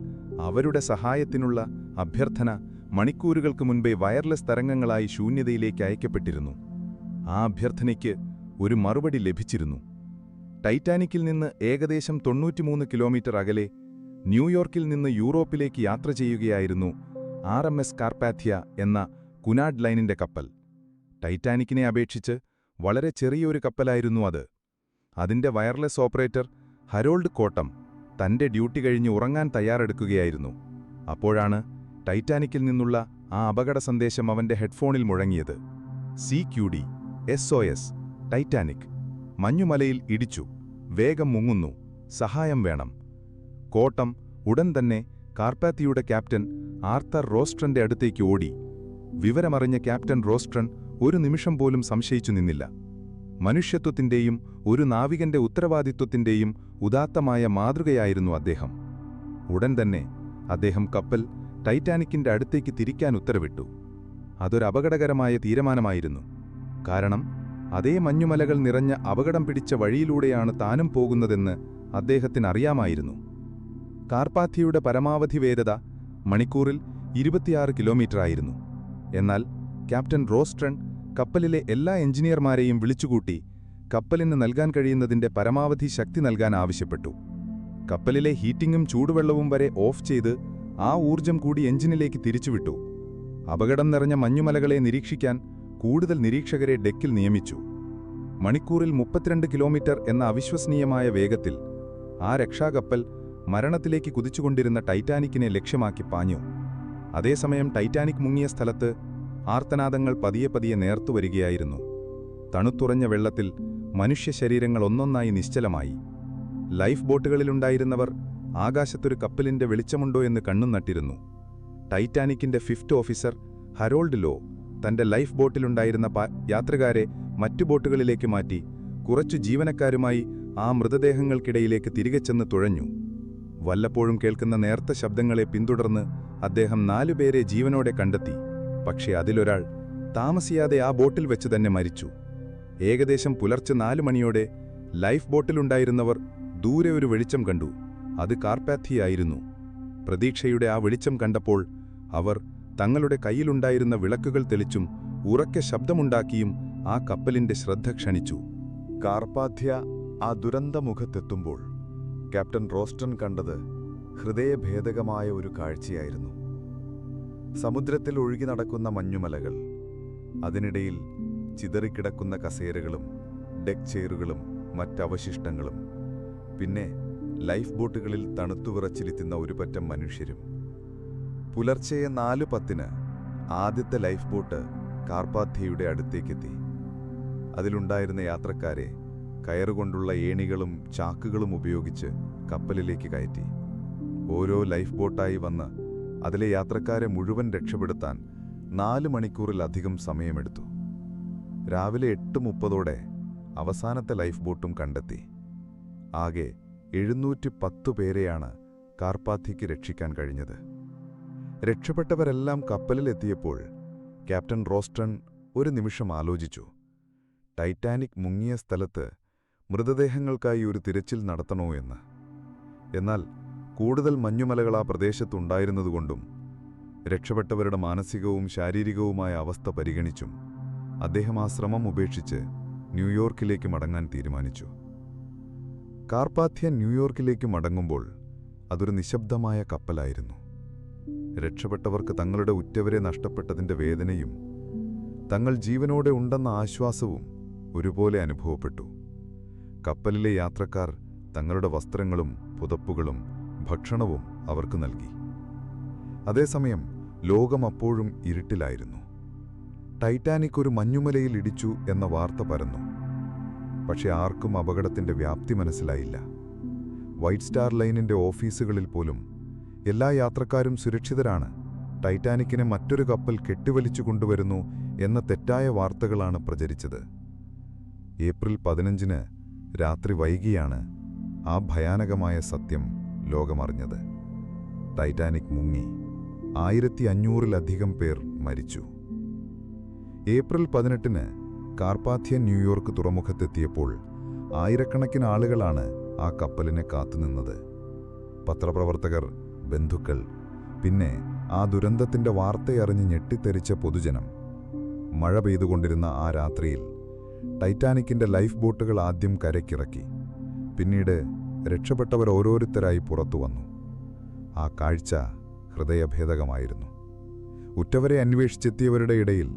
Speaker 2: അവരുടെ സഹായത്തിനുള്ള അഭ്യർത്ഥന മണിക്കൂറുകൾക്ക് മുൻപേ വയർലെസ് തരംഗങ്ങളായി ശൂന്യതയിലേക്ക് അയക്കപ്പെട്ടിരുന്നു. ആ അഭ്യർത്ഥനയ്ക്ക് ഒരു മറുപടി ലഭിച്ചിരുന്നു. ടൈറ്റാനിക്കിൽ നിന്ന് ഏകദേശം 93 കിലോമീറ്റർ അകലെ ന്യൂയോർക്കിൽ നിന്ന് യൂറോപ്പിലേക്ക് യാത്ര ചെയ്യുകയായിരുന്നു RMS കാർപാഥിയ എന്ന കുനാഡ് ലൈനിന്റെ കപ്പൽ. ടൈറ്റാനിക്കിനെ അപേക്ഷിച്ച് വളരെ ചെറിയൊരു കപ്പലായിരുന്നു അത്. അതിന്റെ വയർലെസ് ഓപ്പറേറ്റർ ഹരോൾഡ് കോട്ടം തന്റെ ഡ്യൂട്ടി കഴിഞ്ഞ് ഉറങ്ങാൻ തയ്യാറെടുക്കുകയായിരുന്നു. അപ്പോഴാണ് ടൈറ്റാനിക്കിൽ നിന്നുള്ള ആ അപകട സന്ദേശം അവന്റെ ഹെഡ്ഫോണിൽ മുഴങ്ങിയത്. CQD SOS ടൈറ്റാനിക് മഞ്ഞുമലയിൽ ഇടിച്ചു, വേഗം മുങ്ങുന്നു, സഹായം വേണം. കോട്ടം ഉടൻ തന്നെ കാർപാഥിയുടെ ക്യാപ്റ്റൻ ആർത്തർ റോസ്ട്രന്റെ അടുത്തേക്ക് ഓടി. വിവരമറിഞ്ഞ ക്യാപ്റ്റൻ റോസ്ട്രൻ ഒരു നിമിഷം പോലും സംശയിച്ചു നിന്നില്ല. മനുഷ്യത്വത്തിന്റെയും ഒരു നാവികന്റെ ഉത്തരവാദിത്വത്തിന്റെയും ഉദാത്തമായ മാതൃകയായിരുന്നു അദ്ദേഹം. ഉടൻ തന്നെ അദ്ദേഹം കപ്പൽ ടൈറ്റാനിക്കിന്റെ അടുത്തേക്ക് തിരിക്കാൻ ഉത്തരവിട്ടു. അതൊരു അപകടകരമായ തീരുമാനമായിരുന്നു. കാരണം അതേ മഞ്ഞുമലകൾ നിറഞ്ഞ അപകടം പിടിച്ച വഴിയിലൂടെയാണ് താനും പോകുന്നതെന്ന് അദ്ദേഹത്തിനറിയാമായിരുന്നു. കാർപാഥിയുടെ പരമാവധി വേഗത മണിക്കൂറിൽ 26 കിലോമീറ്റർ ആയിരുന്നു. എന്നാൽ ക്യാപ്റ്റൻ റോസ്ട്രൺ കപ്പലിലെ എല്ലാ എഞ്ചിനീയർമാരെയും വിളിച്ചുകൂട്ടി കപ്പലിന് നൽകാൻ കഴിയുന്നതിന്റെ പരമാവധി ശക്തി നൽകാൻ ആവശ്യപ്പെട്ടു. കപ്പലിലെ ഹീറ്റിംഗും ചൂടുവെള്ളവും വരെ ഓഫ് ചെയ്ത് ആ ഊർജം കൂടി എഞ്ചിനിലേക്ക് തിരിച്ചുവിട്ടു. അപകടം നിറഞ്ഞ മഞ്ഞുമലകളെ നിരീക്ഷിക്കാൻ കൂടുതൽ നിരീക്ഷകരെ ഡെക്കിൽ നിയമിച്ചു. മണിക്കൂറിൽ 32 കിലോമീറ്റർ എന്ന അവിശ്വസനീയമായ വേഗത്തിൽ ആ രക്ഷാകപ്പൽ മരണത്തിലേക്ക് കുതിച്ചുകൊണ്ടിരുന്ന ടൈറ്റാനിക്കിനെ ലക്ഷ്യമാക്കി പാഞ്ഞു. അതേസമയം ടൈറ്റാനിക് മുങ്ങിയ സ്ഥലത്ത് ആർത്തനാദങ്ങൾ പതിയെ പതിയെ നേർത്തുവരികയായിരുന്നു. തണുത്തുറഞ്ഞ വെള്ളത്തിൽ മനുഷ്യശരീരങ്ങൾ ഒന്നൊന്നായി നിശ്ചലമായി. ലൈഫ് ബോട്ടുകളിലുണ്ടായിരുന്നവർ ആകാശത്തൊരു കപ്പലിന്റെ വെളിച്ചമുണ്ടോ എന്ന് കണ്ണും നട്ടിരുന്നു. ടൈറ്റാനിക്കിന്റെ 5th ഓഫീസർ ഹരോൾഡ് ലോ തന്റെ ലൈഫ് ബോട്ടിലുണ്ടായിരുന്ന യാത്രക്കാരെ മറ്റു ബോട്ടുകളിലേക്ക് മാറ്റി കുറച്ചു ജീവനക്കാരുമായി ആ മൃതദേഹങ്ങൾക്കിടയിലേക്ക് തിരികെ ചെന്ന് തുഴഞ്ഞു. വല്ലപ്പോഴും കേൾക്കുന്ന നേർത്ത ശബ്ദങ്ങളെ പിന്തുടർന്ന് അദ്ദേഹം 4 പേരെ ജീവനോടെ കണ്ടെത്തി. പക്ഷേ അതിലൊരാൾ താമസിയാതെ ആ ബോട്ടിൽ വെച്ച് തന്നെ മരിച്ചു. ഏകദേശം പുലർച്ചെ 4 മണിയോടെ ലൈഫ് ബോട്ടിലുണ്ടായിരുന്നവർ ദൂരെ ഒരു വെളിച്ചം കണ്ടു. അത് കാർപാഥിയായിരുന്നു. പ്രതീക്ഷയുടെ ആ വെളിച്ചം കണ്ടപ്പോൾ അവർ തങ്ങളുടെ കയ്യിലുണ്ടായിരുന്ന വിളക്കുകൾ തെളിച്ചും ഉറക്കെ ശബ്ദമുണ്ടാക്കിയും ആ കപ്പലിന്റെ ശ്രദ്ധ ക്ഷണിച്ചു. കാർപ്പാഥ്യ ആ ദുരന്തമുഖത്തെത്തുമ്പോൾ ക്യാപ്റ്റൻ റോസ്റ്റൺ കണ്ടത് ഹൃദയഭേദകമായ ഒരു കാഴ്ചയായിരുന്നു. സമുദ്രത്തിൽ ഒഴുകി നടക്കുന്ന മഞ്ഞുമലകൾ, അതിനിടയിൽ ചിതറിക്കിടക്കുന്ന കസേരകളും ഡെക്ക് ചെയറുകളും മറ്റവശിഷ്ടങ്ങളും, പിന്നെ ലൈഫ് ബോട്ടുകളിൽ തണുത്തുവിറച്ചിരിക്കുന്ന ഒരു പറ്റം മനുഷ്യരും. പുലർച്ചെ 4:10 ആദ്യത്തെ ലൈഫ് ബോട്ട് കാർപ്പാഥ്യയുടെ അടുത്തേക്കെത്തി. അതിലുണ്ടായിരുന്ന യാത്രക്കാരെ കയറുകൊണ്ടുള്ള ഏണികളും ചാക്കുകളും ഉപയോഗിച്ച് കപ്പലിലേക്ക് കയറ്റി. ഓരോ ലൈഫ് ബോട്ടായി വന്ന് അതിലെ യാത്രക്കാരെ മുഴുവൻ രക്ഷപ്പെടുത്താൻ 4 മണിക്കൂറിലധികം സമയമെടുത്തു. രാവിലെ 8:30 അവസാനത്തെ ലൈഫ് ബോട്ടും കണ്ടെത്തി. ആകെ 710 പേരെയാണ് കാർപ്പാഥ്യയ്ക്ക് രക്ഷിക്കാൻ കഴിഞ്ഞത്. രക്ഷപ്പെട്ടവരെല്ലാം കപ്പലിലെത്തിയപ്പോൾ ക്യാപ്റ്റൻ റോസ്റ്റൺ ഒരു നിമിഷം ആലോചിച്ചു. ടൈറ്റാനിക് മുങ്ങിയ സ്ഥലത്ത് മൃതദേഹങ്ങൾക്കായി ഒരു തിരച്ചിൽ നടത്തണോ എന്ന്. എന്നാൽ കൂടുതൽ മഞ്ഞുമലകൾ ആ പ്രദേശത്തുണ്ടായിരുന്നതുകൊണ്ടും രക്ഷപ്പെട്ടവരുടെ മാനസികവും ശാരീരികവുമായ അവസ്ഥ പരിഗണിച്ചും അദ്ദേഹം ആ ശ്രമം ഉപേക്ഷിച്ച് ന്യൂയോർക്കിലേക്ക് മടങ്ങാൻ തീരുമാനിച്ചു. കാർപ്പാഥ്യ ന്യൂയോർക്കിലേക്ക് മടങ്ങുമ്പോൾ അതൊരു നിശബ്ദമായ കപ്പലായിരുന്നു. രക്ഷപ്പെട്ടവർക്ക് തങ്ങളുടെ ഉറ്റവരെ നഷ്ടപ്പെട്ടതിൻ്റെ വേദനയും തങ്ങൾ ജീവനോടെ ഉണ്ടെന്ന ആശ്വാസവും ഒരുപോലെ അനുഭവപ്പെട്ടു. കപ്പലിലെ യാത്രക്കാർ തങ്ങളുടെ വസ്ത്രങ്ങളും പുതപ്പുകളും ഭക്ഷണവും അവർക്ക് നൽകി. അതേസമയം ലോകം അപ്പോഴും ഇരുട്ടിലായിരുന്നു. ടൈറ്റാനിക് ഒരു മഞ്ഞുമലയിൽ ഇടിച്ചു എന്ന വാർത്ത പരന്നു. പക്ഷെ ആർക്കും അപകടത്തിന്റെ വ്യാപ്തി മനസ്സിലായില്ല. വൈറ്റ് സ്റ്റാർ ലൈനിന്റെ ഓഫീസുകളിൽ പോലും എല്ലാ യാത്രക്കാരും സുരക്ഷിതരാണ്, ടൈറ്റാനിക്കിനെ മറ്റൊരു കപ്പൽ കെട്ടിവലിച്ചു കൊണ്ടുവരുന്നു എന്ന തെറ്റായ വാർത്തകളാണ് പ്രചരിച്ചത്. ഏപ്രിൽ 15 രാത്രി വൈകിയാണ് ആ ഭയാനകമായ സത്യം ലോകമറിഞ്ഞത്. ടൈറ്റാനിക് മുങ്ങി. 1500-ലധികം പേർ മരിച്ചു. ഏപ്രിൽ 18 കാർപ്പാഥ്യ ന്യൂയോർക്ക് തുറമുഖത്തെത്തിയപ്പോൾ ആയിരക്കണക്കിന് ആളുകളാണ് ആ കപ്പലിനെ കാത്തുനിന്നത്. പത്രപ്രവർത്തകർ, ബന്ധുക്കൾ, പിന്നെ ആ ദുരന്തത്തിന്റെ വാർത്തയറിഞ്ഞ് ഞെട്ടിത്തെറിച്ച പൊതുജനം. മഴ പെയ്തുകൊണ്ടിരുന്ന ആ രാത്രിയിൽ ടൈറ്റാനിക്കിന്റെ ലൈഫ് ബോട്ടുകൾ ആദ്യം കരയ്ക്കിറക്കി. പിന്നീട് രക്ഷപ്പെട്ടവർ ഓരോരുത്തരായി പുറത്തുവന്നു. ആ കാഴ്ച ഹൃദയഭേദകമായിരുന്നു. ഉറ്റവരെ അന്വേഷിച്ചെത്തിയവരുടെ ഇടയിൽ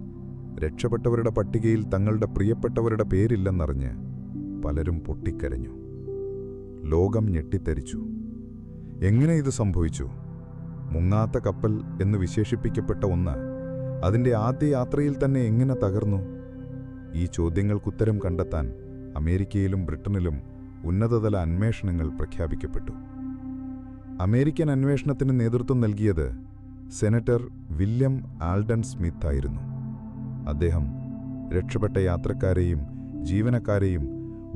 Speaker 2: രക്ഷപ്പെട്ടവരുടെ പട്ടികയിൽ തങ്ങളുടെ പ്രിയപ്പെട്ടവരുടെ പേരില്ലെന്നറിഞ്ഞ് പലരും പൊട്ടിക്കരഞ്ഞു. ലോകം ഞെട്ടിത്തെറിച്ചു. എങ്ങനെ ഇത് സംഭവിച്ചു? മുങ്ങാത്ത കപ്പൽ എന്ന് വിശേഷിപ്പിക്കപ്പെട്ട ഒന്ന് അതിൻ്റെ ആദ്യ യാത്രയിൽ തന്നെ എങ്ങനെ തകർന്നു? ഈ ചോദ്യങ്ങൾക്കുത്തരം കണ്ടെത്താൻ അമേരിക്കയിലും ബ്രിട്ടനിലും ഉന്നതതല അന്വേഷണങ്ങൾ പ്രഖ്യാപിക്കപ്പെട്ടു. അമേരിക്കൻ അന്വേഷണത്തിന് നേതൃത്വം നൽകിയത് സെനറ്റർ വില്യം ആൽഡൻ സ്മിത്ത് ആയിരുന്നു. അദ്ദേഹം രക്ഷപ്പെട്ട യാത്രക്കാരെയും ജീവനക്കാരെയും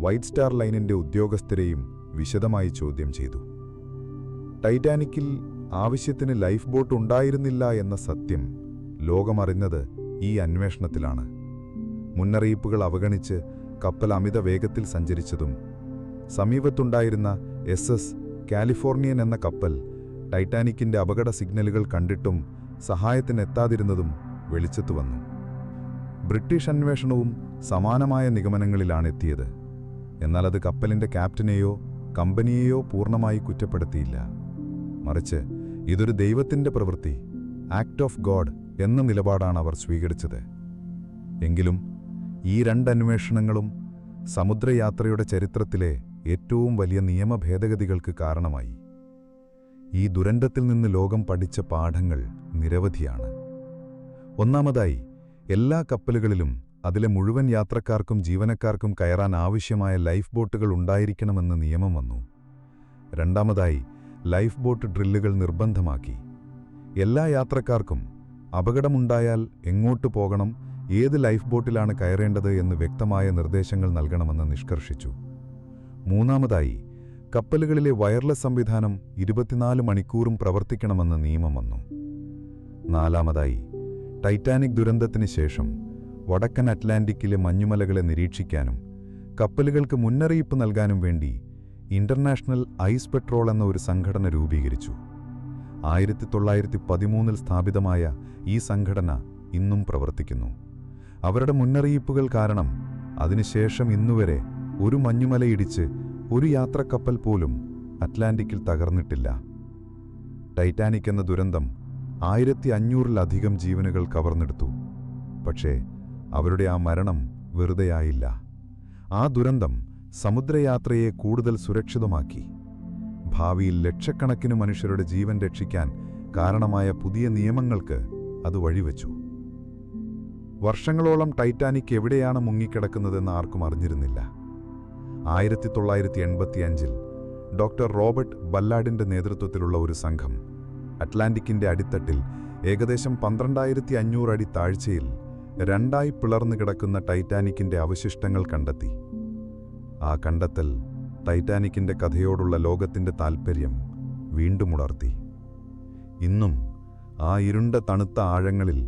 Speaker 2: വൈറ്റ് സ്റ്റാർ ലൈനിന്റെ ഉദ്യോഗസ്ഥരെയും വിശദമായി ചോദ്യം ചെയ്തു. ടൈറ്റാനിക്കിൽ ആവശ്യത്തിന് ലൈഫ് ബോട്ട് ഉണ്ടായിരുന്നില്ല എന്ന സത്യം ലോകമറിഞ്ഞത് ഈ അന്വേഷണത്തിലാണ്. മുന്നറിയിപ്പുകൾ അവഗണിച്ച് കപ്പൽ അമിത വേഗത്തിൽ സഞ്ചരിച്ചതും സമീപത്തുണ്ടായിരുന്ന SS കാലിഫോർണിയൻ എന്ന കപ്പൽ ടൈറ്റാനിക്കിന്റെ അപകട സിഗ്നലുകൾ കണ്ടിട്ടും സഹായത്തിനെത്താതിരുന്നതും വെളിച്ചത്തു വന്നു. ബ്രിട്ടീഷ് അന്വേഷണവും സമാനമായ നിഗമനങ്ങളിലാണെത്തിയത്. എന്നാൽ അത് കപ്പലിന്റെ ക്യാപ്റ്റനെയോ കമ്പനിയെയോ പൂർണ്ണമായി കുറ്റപ്പെടുത്തിയില്ല. മറിച്ച് ഇതൊരു ദൈവത്തിന്റെ പ്രവൃത്തി, ആക്ട് ഓഫ് ഗോഡ് എന്ന നിലപാടാണ് അവർ സ്വീകരിച്ചത്. എങ്കിലും ഈ 2 അന്വേഷണങ്ങളും സമുദ്രയാത്രയുടെ ചരിത്രത്തിലെ ഏറ്റവും വലിയ നിയമഭേദഗതികൾക്ക് കാരണമായി. ഈ ദുരന്തത്തിൽ നിന്ന് ലോകം പഠിച്ച പാഠങ്ങൾ നിരവധിയാണ്. ഒന്നാമതായി, എല്ലാ കപ്പലുകളിലും അതിലെ മുഴുവൻ യാത്രക്കാർക്കും ജീവനക്കാർക്കും കയറാൻ ആവശ്യമായ ലൈഫ് ബോട്ടുകൾ ഉണ്ടായിരിക്കണമെന്ന് നിയമം വന്നു. രണ്ടാമതായി, ലൈഫ് ബോട്ട് ഡ്രില്ലുകൾ നിർബന്ധമാക്കി. എല്ലാ യാത്രക്കാർക്കും അപകടമുണ്ടായാൽ എങ്ങോട്ട് പോകണം, ഏത് ലൈഫ് ബോട്ടിലാണ് കയറേണ്ടത് എന്ന് വ്യക്തമായ നിർദ്ദേശങ്ങൾ നൽകണമെന്ന് നിഷ്കർഷിച്ചു. മൂന്നാമതായി, കപ്പലുകളിലെ വയർലെസ് സംവിധാനം 24 മണിക്കൂറും പ്രവർത്തിക്കണമെന്ന് നിയമം വന്നു. നാലാമതായി, ടൈറ്റാനിക് ദുരന്തത്തിന് ശേഷം വടക്കൻ അറ്റ്ലാന്റിക്കിലെ മഞ്ഞുമലകളെ നിരീക്ഷിക്കാനും കപ്പലുകൾക്ക് മുന്നറിയിപ്പ് നൽകാനും വേണ്ടി ഇന്റർനാഷണൽ ഐസ് പെട്രോൾ എന്ന ഒരു സംഘടന രൂപീകരിച്ചു. 1913 സ്ഥാപിതമായ ഈ സംഘടന ഇന്നും പ്രവർത്തിക്കുന്നു. അവരുടെ മുന്നറിയിപ്പുകൾ കാരണം അതിനുശേഷം ഇന്നുവരെ ഒരു മഞ്ഞുമലയിടിച്ച് ഒരു യാത്രക്കപ്പൽ പോലും അറ്റ്ലാന്റിക്കിൽ തകർന്നിട്ടില്ല. ടൈറ്റാനിക് എന്ന ദുരന്തം 1500-ലധികം ജീവനുകൾ കവർന്നെടുത്തു. പക്ഷേ അവരുടെ ആ മരണം വെറുതെയായില്ല. ആ ദുരന്തം സമുദ്രയാത്രയെ കൂടുതൽ സുരക്ഷിതമാക്കി. ഭാവിയിൽ ലക്ഷക്കണക്കിന് മനുഷ്യരുടെ ജീവൻ രക്ഷിക്കാൻ കാരണമായ പുതിയ നിയമങ്ങൾക്ക് അത് വഴിവെച്ചു. വർഷങ്ങളോളം ടൈറ്റാനിക് എവിടെയാണ് മുങ്ങിക്കിടക്കുന്നതെന്ന് ആർക്കും അറിഞ്ഞിരുന്നില്ല. 1985-ൽ ഡോക്ടർ റോബർട്ട് ബല്ലാഡിന്റെ നേതൃത്വത്തിലുള്ള ഒരു സംഘം അറ്റ്ലാന്റിക്കിന്റെ അടിത്തട്ടിൽ ഏകദേശം 12500 അടി താഴ്ചയിൽ രണ്ടായി പിളർന്നു കിടക്കുന്ന ടൈറ്റാനിക്കിന്റെ അവശിഷ്ടങ്ങൾ കണ്ടെത്തി. ആ കണ്ടെത്തൽ ടൈറ്റാനിക്കിന്റെ കഥയോടുള്ള ലോകത്തിന്റെ താൽപ്പര്യം വീണ്ടും ഉണർത്തി. ഇന്നും ആ ഇരുണ്ട തണുത്ത ആഴങ്ങളിൽ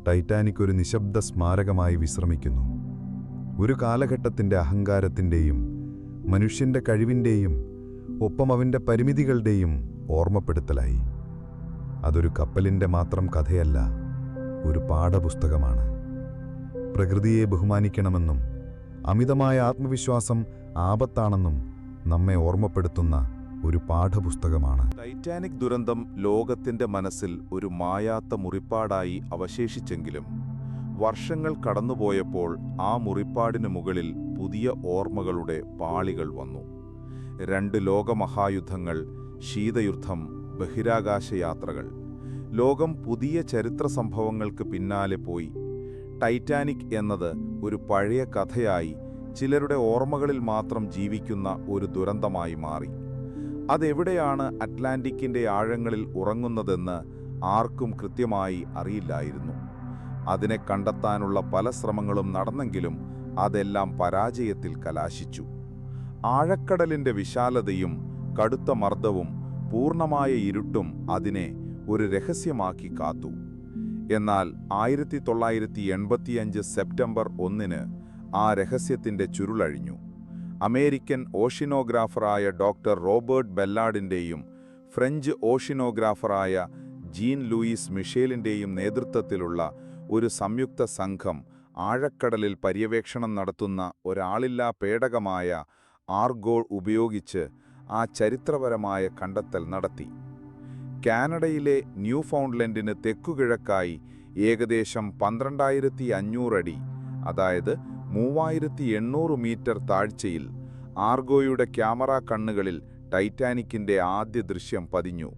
Speaker 2: ടൈറ്റാനിക് ഒരു നിശബ്ദ സ്മാരകമായി വിശ്രമിക്കുന്നു. ഒരു കാലഘട്ടത്തിന്റെ അഹങ്കാരത്തിന്റെയും മനുഷ്യന്റെ കഴിവിന്റെയും ഒപ്പം അവന്റെ പരിമിതികളുടെയും ഓർമ്മപ്പെടുത്തലായി. അതൊരു കപ്പലിന്റെ മാത്രം കഥയല്ല, ഒരു പാഠപുസ്തകമാണ്. പ്രകൃതിയെ ബഹുമാനിക്കണമെന്നും അമിതമായ ആത്മവിശ്വാസം ആപത്താണെന്നും നമ്മെ ഓർമ്മപ്പെടുത്തുന്ന ഒരു പാഠപുസ്തകമാണ്.
Speaker 3: ടൈറ്റാനിക് ദുരന്തം ലോകത്തിന്റെ മനസ്സിൽ ഒരു മായാത്ത മുറിപ്പാടായി അവശേഷിച്ചെങ്കിലും വർഷങ്ങൾ കടന്നുപോയപ്പോൾ ആ മുറിപ്പാടിനു മുകളിൽ പുതിയ ഓർമ്മകളുടെ പാളികൾ വന്നു. 2 ലോകമഹായുദ്ധങ്ങൾ, ശീതയുദ്ധം, ബഹിരാകാശയാത്രകൾ. ലോകം പുതിയ ചരിത്ര സംഭവങ്ങൾക്ക് പിന്നാലെ പോയി. ടൈറ്റാനിക് എന്നത് ഒരു പഴയ കഥയായി ചിലരുടെ ഓർമ്മകളിൽ മാത്രം ജീവിക്കുന്ന ഒരു ദുരന്തമായി മാറി. അതെവിടെയാണ് അറ്റ്ലാന്റിക്കിന്റെ ആഴങ്ങളിൽ ഉറങ്ങുന്നതെന്ന് ആർക്കും കൃത്യമായി അറിയില്ലായിരുന്നു. അതിനെ കണ്ടെത്താനുള്ള പല ശ്രമങ്ങളും നടന്നെങ്കിലും അതെല്ലാം പരാജയത്തിൽ കലാശിച്ചു. ആഴക്കടലിന്റെ വിശാലതയും കടുത്ത മർദ്ദവും പൂർണ്ണമായ ഇരുട്ടും അതിനെ ഒരു രഹസ്യമാക്കി കാത്തു. എന്നാൽ 1985 സെപ്റ്റംബർ 1-ന് ആ രഹസ്യത്തിന്റെ ചുരുളഴിഞ്ഞു. അമേരിക്കൻ ഓഷ്യനോഗ്രാഫറായ ഡോക്ടർ റോബർട്ട് ബെല്ലാഡിന്റെയും ഫ്രഞ്ച് ഓഷ്യനോഗ്രാഫറായ ജീൻ ലൂയിസ് മിഷേലിന്റെയും നേതൃത്വത്തിലുള്ള ഒരു സംയുക്ത സംഘം ആഴക്കടലിൽ പര്യവേക്ഷണം നടത്തുന്ന ഒരാളില്ലാ പേടകമായ ആർഗോ ഉപയോഗിച്ച് ആ ചരിത്രപരമായ കണ്ടെത്തൽ നടത്തി. കാനഡയിലെ ന്യൂഫൗണ്ട്ലൻഡിന് തെക്കുകിഴക്കായി ഏകദേശം 12500 അടി, അതായത് 3800 മീറ്റർ താഴ്ചയിൽ ആർഗോയുടെ ക്യാമറ കണ്ണുകളിൽ ടൈറ്റാനിക്കിന്റെ ആദ്യ ദൃശ്യം പതിഞ്ഞു.